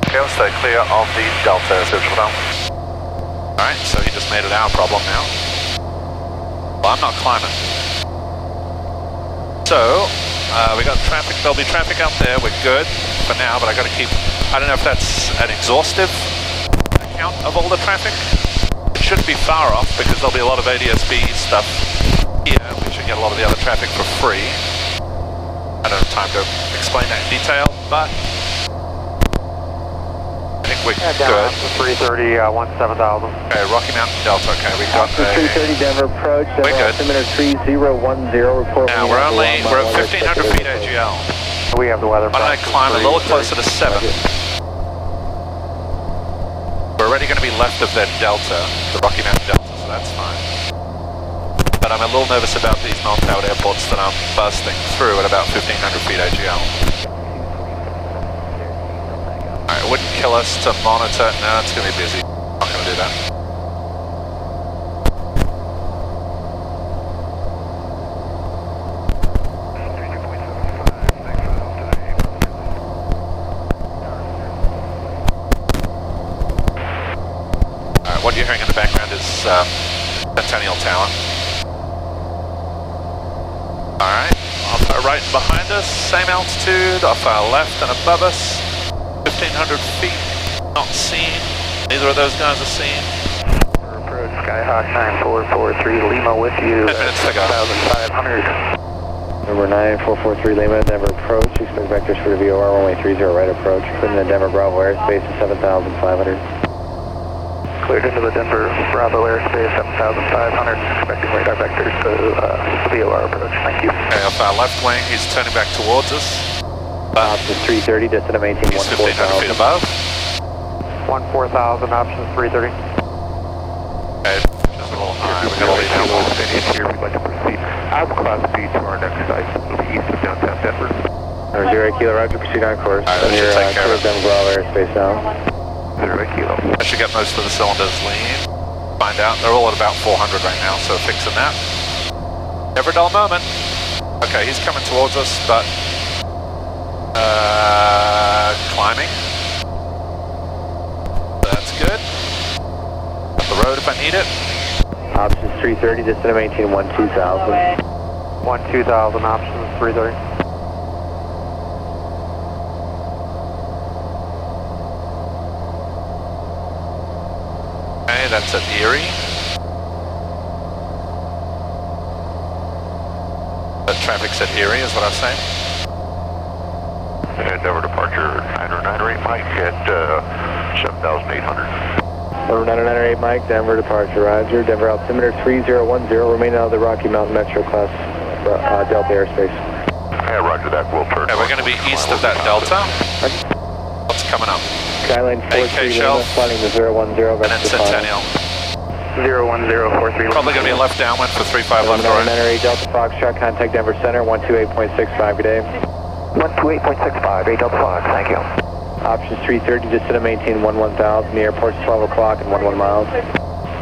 Okay, let's stay clear of the Delta, Churchill Town. Alright, so he just made it our problem now. Well, I'm not climbing. So, we got traffic, there'll be traffic out there, we're good for now, but I gotta keep, I don't know if that's an exhaustive account of all the traffic. It shouldn't be far off because there'll be a lot of ADS-B stuff here. We should get a lot of the other traffic for free. I don't have time to explain that in detail, but I think we're good. 330, 17,000. Okay, Rocky Mountain Delta, okay, we got a... 330 Denver approach, Denver altimeter 3010, report. Now, we're at 1,500 feet AGL. We have the weather. Why don't I climb a little closer to 7? We're already going to be left of that Delta, the Rocky Mountain Delta, so that's fine. But I'm a little nervous about these non-powered airports that I'm bursting through at about 1,500 feet AGL. Alright, it wouldn't kill us to monitor. No, it's going to be busy. Not going to do that. Alright, what you're hearing in the background is Centennial Tower. Alright, off our right behind us, same altitude, off our left and above us, 1,500 feet, not seen, neither of those guys are seen. Approach Skyhawk 9443 Lima with you. 10 minutes to go. 1,500. Number 9443 Lima, Denver approach, expect vectors for the VOR, runway 30 right approach, clearing the Denver Bravo airspace at 7,500. Cleared into the Denver Bravo airspace, 7,500, expecting radar vectors to VOR approach. Thank you. Okay, off our left wing, he's turning back towards us. Options 330, destination maintain He's 1,500 feet above. 14,000, options 330. Okay, just a little high, we're going to leave him off. Here, we'd like to proceed out of Class B to our next site, to the east of downtown Denver. 0 Kilo, roger, proceed on course. Alright, that should take care of it. Denver Bravo airspace now. 0 Kilo. I should get most of the cylinders lean. Find out, they're all at about 400 right now, so fixing that. Never a dull moment. Okay, he's coming towards us, but climbing. That's good. Up the road if I need it. Options 330, destination maintain 12,000. 12,000, options 330. Okay, that's at Erie. The traffic's at Erie is what I was saying. Denver departure 9098 Mike at 7,800. Denver 9098 Mike, Denver departure, roger. Denver altimeter 3010, remain out of the Rocky Mountain Metro Class Delta airspace. Yeah, roger that, we'll turn. Okay, we're going to be east of that Delta. What's coming up? Skyline 43 Lima, flying the 010. And then Centennial. 01043. Probably going to be a left downwind for 35 left right. 998 Delta Foxtrot, contact Denver Center, 128.65, good day. 128.65, 8 Delta Fox, thank you. Options 330, destination maintain 11,000, the airport's 12 o'clock and 11 miles.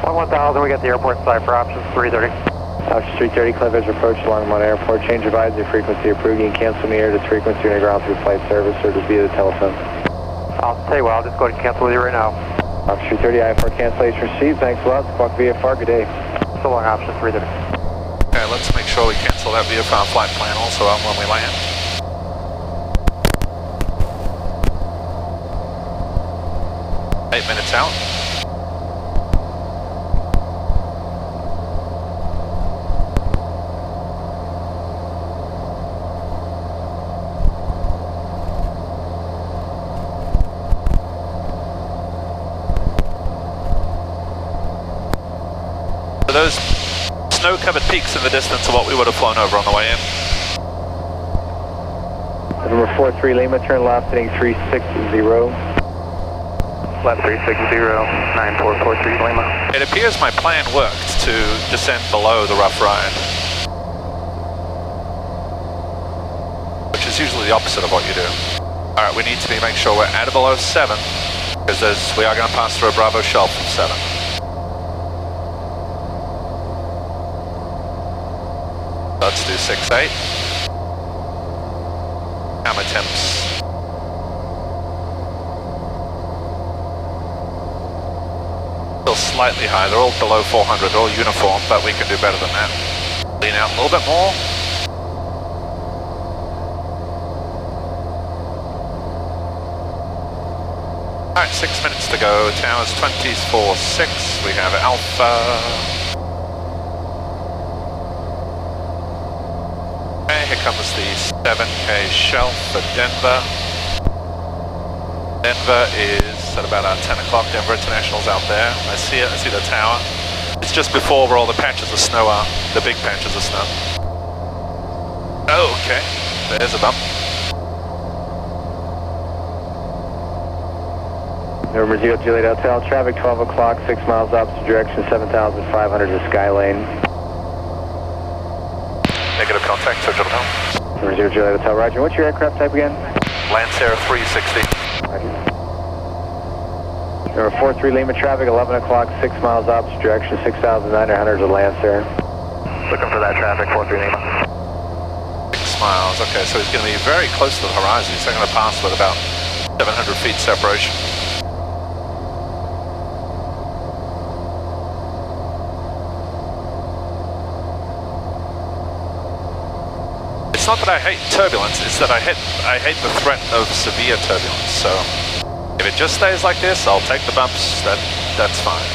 11,000, we got the airport side for options 330. Altitude 330, clear visual approach along Mount Airport. Change advisory frequency approved. You can cancel me air to frequency and ground through flight service or just via the telephone. I'll tell you what, I'll just go ahead and cancel with you right now. Altitude 30, IFR cancellation received. Thanks a lot. Squawk VFR, good day. So long, option 330. Okay, let's make sure we cancel that VFR flight plan also on when we land. Eight minutes out. So those snow-covered peaks in the distance are what we would have flown over on the way in. Number 43 Lima, turn left heading 360. Left 360, 9443 Lima. It appears my plan worked to descend below the rough ride, which is usually the opposite of what you do. Alright, we need to make sure we're at or below 7, because we are going to pass through a Bravo shelf from 7. Let's do 6-8. Camera temps. Still slightly high, they're all below 400, they're all uniform, but we can do better than that. Lean out a little bit more. Alright, 6 minutes to go, towers 24-6, we have Alpha. Okay, here comes the 7K shelf for Denver. Denver is at about 10 o'clock. Denver International's out there. I see it, I see the tower. It's just before where all the patches of snow are, the big patches of snow. Okay, there's a bump. November 0 Juliet Hotel, traffic 12 o'clock, 6 miles opposite direction, 7,500 to Skylane. Negative contact, Search Hotel. Number 0 Juliet Hotel, roger. What's your aircraft type again? Lancer 360. Roger. Number 43 Lima, traffic 11 o'clock, 6 miles opposite direction, 6,900 to Lancer. Looking for that traffic, 43 Lima. 6 miles, okay, so he's going to be very close to the horizon. He's going to pass with about 700 feet separation. It's not that I hate turbulence, it's that I hate the threat of severe turbulence. So if it just stays like this, I'll take the bumps, that's fine.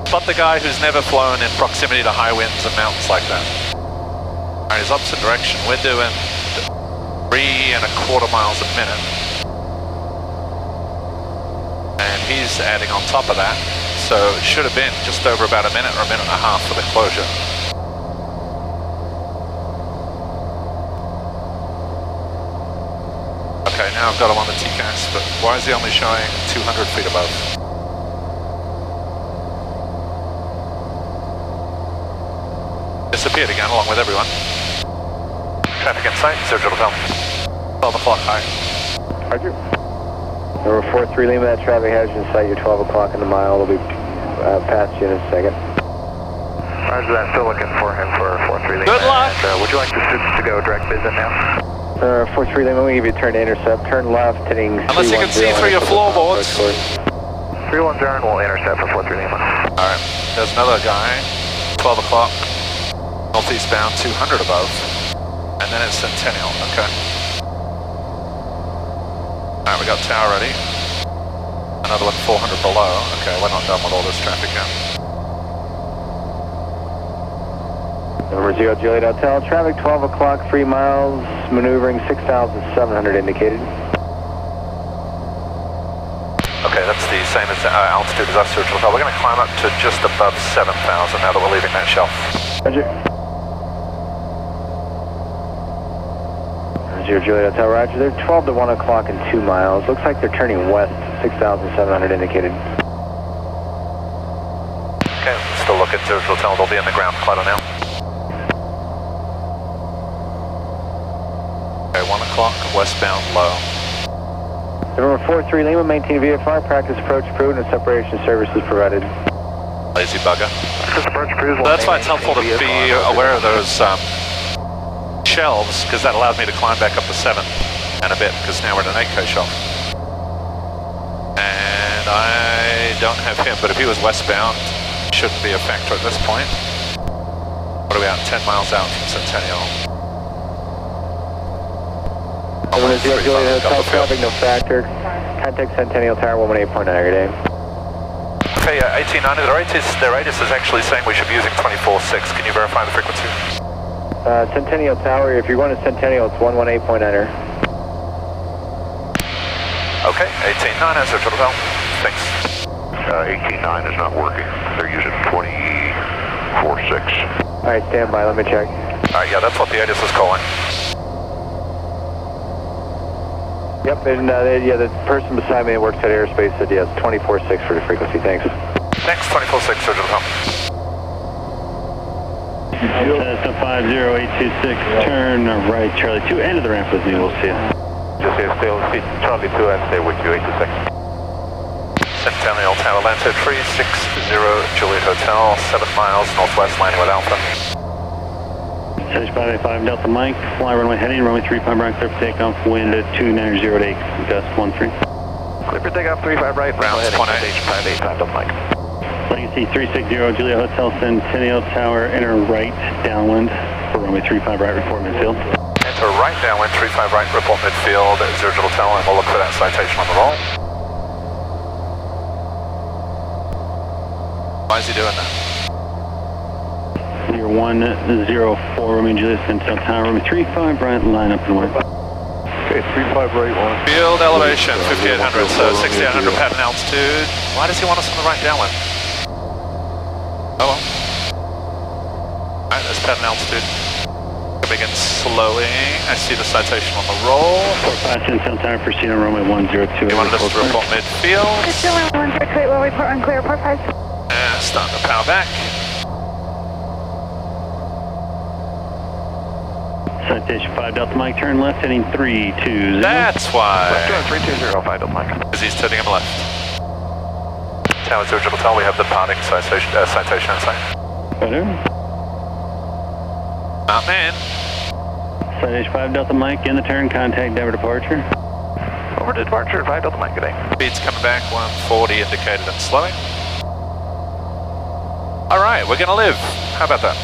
But the guy who's never flown in proximity to high winds and mountains like that. Alright, his opposite direction, we're doing 3.25 miles a minute. And he's adding on top of that, so it should have been just over about a minute or a minute and a half for the closure. Okay, now I've got him on the TCAS, but why is he only showing 200 feet above? Disappeared again along with everyone. Traffic in sight, Search Hotel. 12 o'clock high. Roger. Number 43 Lima, that traffic has you in sight. You're 12 o'clock in the mile. They'll be past you in a second. Roger that, still looking for him for 43 Lima. Good luck! And, would you like to go direct visit now? 43 Lima, we give you a turn to intercept. Turn left, heading unless you can see through your floorboards. 310 will intercept for 43 Lima. Alright, there's another guy. 12 o'clock. Northeast bound, 200 above. And then it's Centennial, okay. Alright, we got tower ready. Another one 400 below. Okay, we're not done with all this traffic yet. Number 0 Juliet Hotel, traffic 12 o'clock, 3 miles, maneuvering 6,700 indicated. Okay, that's the same as altitude as us, Search Hotel. We're going to climb up to just above 7,000 now that we're leaving that shelf. Roger. 0 Juliet Hotel, roger. They're 12 to 1 o'clock and 2 miles. Looks like they're turning west, 6,700 indicated. Okay, still looking, Search Hotel. They'll be in the ground clutter now. Okay, 1 o'clock, westbound low. November 43 Lima, maintain VFR, practice approach approved and separation services provided. Lazy bugger. Just approach cruise. So that's why it's helpful to be aware of those shelves, because that allowed me to climb back up to 7 and a bit, because now we're at an 8K shelf. And I don't have him, but if he was westbound, it shouldn't be a factor at this point. What are we out? 10 miles out from Centennial. Juliet Hotel traffic, no factor. Contact Centennial Tower 118.9, good day. Okay, 1890, their radius is actually saying we should be using 24.6. Can you verify the frequency? Centennial Tower, if you're going to Centennial, it's 118.9er. Okay, 18.9 is Richard Hotel. Thanks. 18.9 is not working. They're using 24.6. Alright, stand by, let me check. Alright, yeah, that's what the ATIS is calling. Yep, and yeah, the person beside me that works at airspace said yes, 24.6 for the frequency, thanks. Thanks, 24.6, Richard Hotel. Cessna 50826, turn right, Charlie 2, end of the ramp with me, we'll see you. Just stay still, Charlie 2 and stay with you, 826. Centennial Tower, Atlanta 360, Juliet Hotel, 7 miles northwest, landing with Alpha. 7585 Delta Mike, fly runway heading, runway 35 right, clear for takeoff, wind at 290 to 8, gust 13. Clear for takeoff, 35 right, round 28. 585 Delta Mike. Legacy 360, Juliet Hotel, Centennial Tower, enter right, downwind, for runway 35 right, report midfield. Enter right, downwind, 35 right, report midfield, Zurich Hotel, and we'll look for that citation on the roll. Why is he doing that? Clear 104, Romeo Juliet, Centennial Tower, runway 35 right, line up and west. Okay, 35 right, 1. Field elevation, 5800, so 6800 pattern altitude. Why does he want us on the right downwind? Oh well. Alright, there's pattern altitude. Begin slowing. I see the citation on the roll. 45 Centennial Tower, proceed on runway 102. You wanted us to report midfield. Still on 102, well, report on clear, report 5. And starting to power back. Citation 5 Delta Mike, turn left, heading 320. That's why. Let's go 320, 5 Delta Mike. Because he's turning him left. Tower Zurich Hotel, we have the departing citation inside. Better. Man. Citation 5 Delta Mike, in the turn, contact Denver departure. Over to departure, 5 Delta Mike, good day. Speed's coming back, 140 indicated and slowing. Alright, we're gonna live. How about that?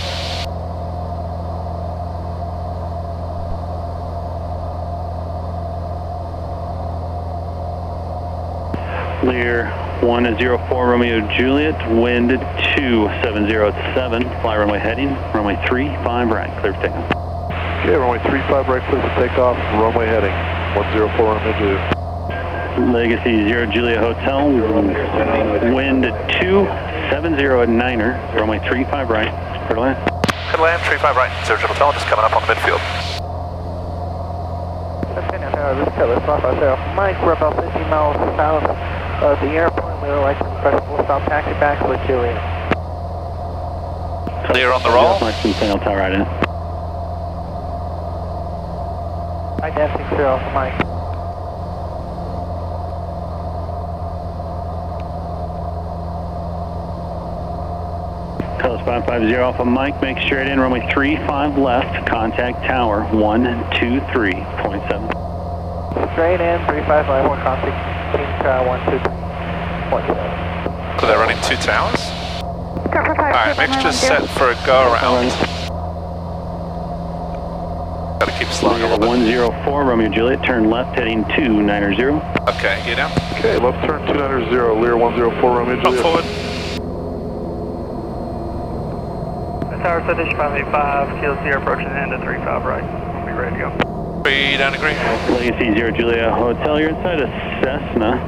Clear 104 Romeo Juliet, wind 270 at 7, fly runway heading, runway 35 right, clear for takeoff. Okay, runway 35 right, clear for takeoff, runway heading, 104 Romeo Juliet. Legacy 0 Juliet Hotel, wind 270 at 9er, runway 35 right, clear to land. Clear to land, 35 right, Zurich Hotel, just coming up on the midfield. Mike, we're about 50 miles south of the airport. We would like to request a full stop taxi back with Juliet. Clear on the roll. Centennial Tower right in. Identity clear off Mike. Colors 550 off of Mike, make straight in, runway 35 left, contact tower 123.7. Straight in, 35 right, one contact, team tower 123.7. So they're running 2 towers? Alright, mixture's set for a go around. Gotta keep slowing a little bit. 104 Romeo Juliet, turn left heading 290. Okay, get down. Okay, left turn 290, Lear 104 Romeo Juliet. Up forward. Tower Citation 585, Kilo Sierra approaching end at 35 right. We'll be ready to go. 3 down degree. Legacy 0 Julia Hotel, you're inside a Cessna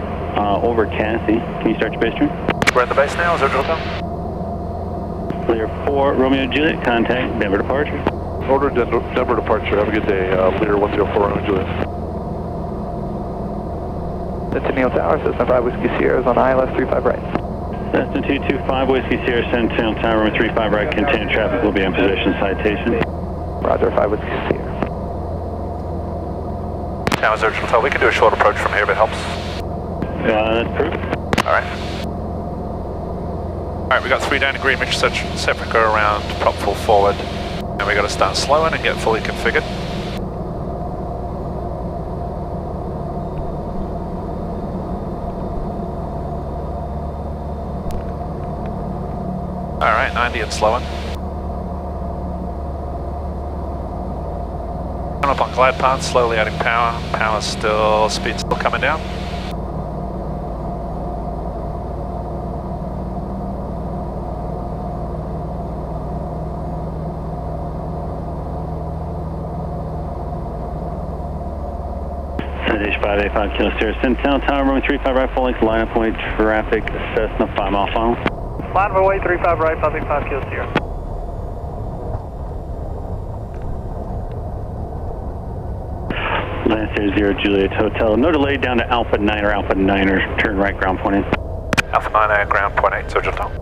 over Cassie. Can you start your base turn? We're at the base now, Zurich Hotel. Clear 4 Romeo Juliet, contact Denver departure. Order Denver departure, have a good day, Lear 104 Romeo Juliet. Centennial Tower, Cessna 5 Whiskey Sierra is on ILS 35 right. Cessna 225 Whiskey Sierra, Centennial Tower, runway 35 right, continued traffic will be on position, citation. Roger, 5 Whiskey Sierra. Tower Zurich Hotel, we can do a short approach from here if it helps. That's proof. Alright. Alright, we got 3 down to Greenwich, separate go around, prop full forward. And we got to start slowing and get fully configured. Alright, 90 and slowing. Coming up on glide path, slowly adding power. Speed's still coming down. Sanish 585 Kilo Sierra Centennial Tower, runway 35 right, full length, line up point, traffic, Cessna 5 mile final. Line of away 35 right, public 5 Kilo Sierra. Lance Air 0 Juliet Hotel, no delay down to Alpha 9er, turn right, ground point 8. Alpha 9er, ground point 8, so just on.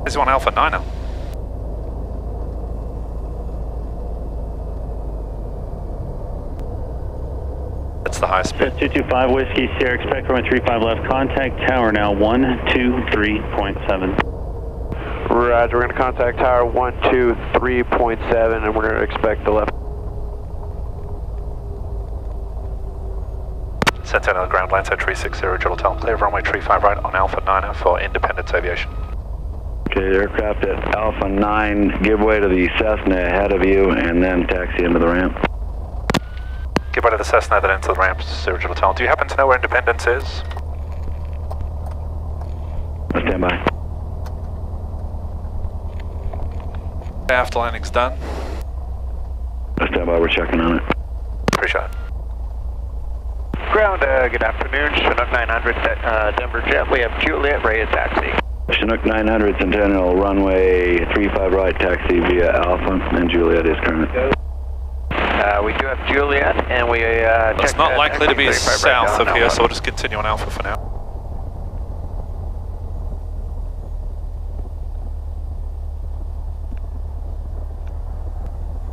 This is on Alpha 9er. That's the highest speed. 225 Whiskey Sierra, expect runway 35 left, contact tower now 123.7. Roger, we're going to contact tower 123.7 and we're going to expect the left. Sentinel ground line, 360 Hotel, clear of runway 35 right on Alpha 9er for Independence Aviation. Okay, aircraft at Alpha 9, give way to the Cessna ahead of you and then taxi into the ramp. Give way to the Cessna, then into the ramp, 0 Hotel. Do you happen to know where Independence is? Stand by. Aft landing's done. Stand by, we're checking on it. Appreciate it. Ground, good afternoon, Chinook 900 Denver Jet. We have Juliet ready to taxi. Chinook 900 Centennial, runway 35 right, taxi via Alpha, and Juliet is current. We do have Juliet, and we It's not likely to be south of here, so we'll just continue on Alpha for now.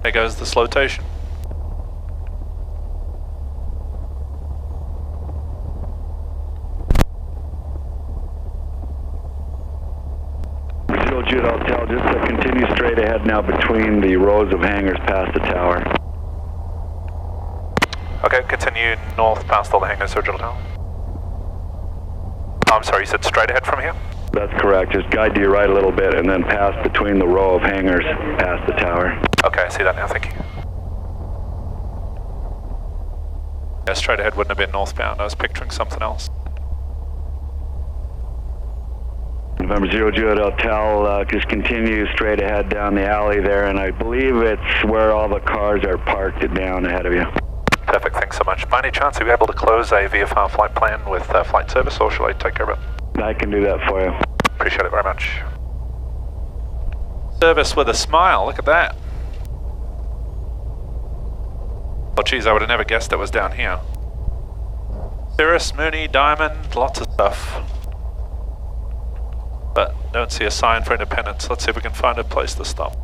There goes the slotation. Jude, I'll tell, just to continue straight ahead now between the rows of hangars past the tower. Okay, continue north past all the hangars, Sir Hotel. I'm sorry, you said straight ahead from here? That's correct, just guide to your right a little bit and then pass between the row of hangars past the tower. Okay, I see that now, thank you. Yeah, straight ahead wouldn't have been northbound, I was picturing something else. November 0 Juliet Hotel, just continue straight ahead down the alley there, and I believe it's where all the cars are parked down ahead of you. Perfect, thanks so much. By any chance, are you able to close a VFR flight plan with flight service, or shall I take care of it? I can do that for you. Appreciate it very much. Service with a smile, look at that. Oh geez, I would have never guessed it was down here. Cirrus, Mooney, Diamond, lots of stuff. But don't see a sign for Independence. Let's see if we can find a place to stop.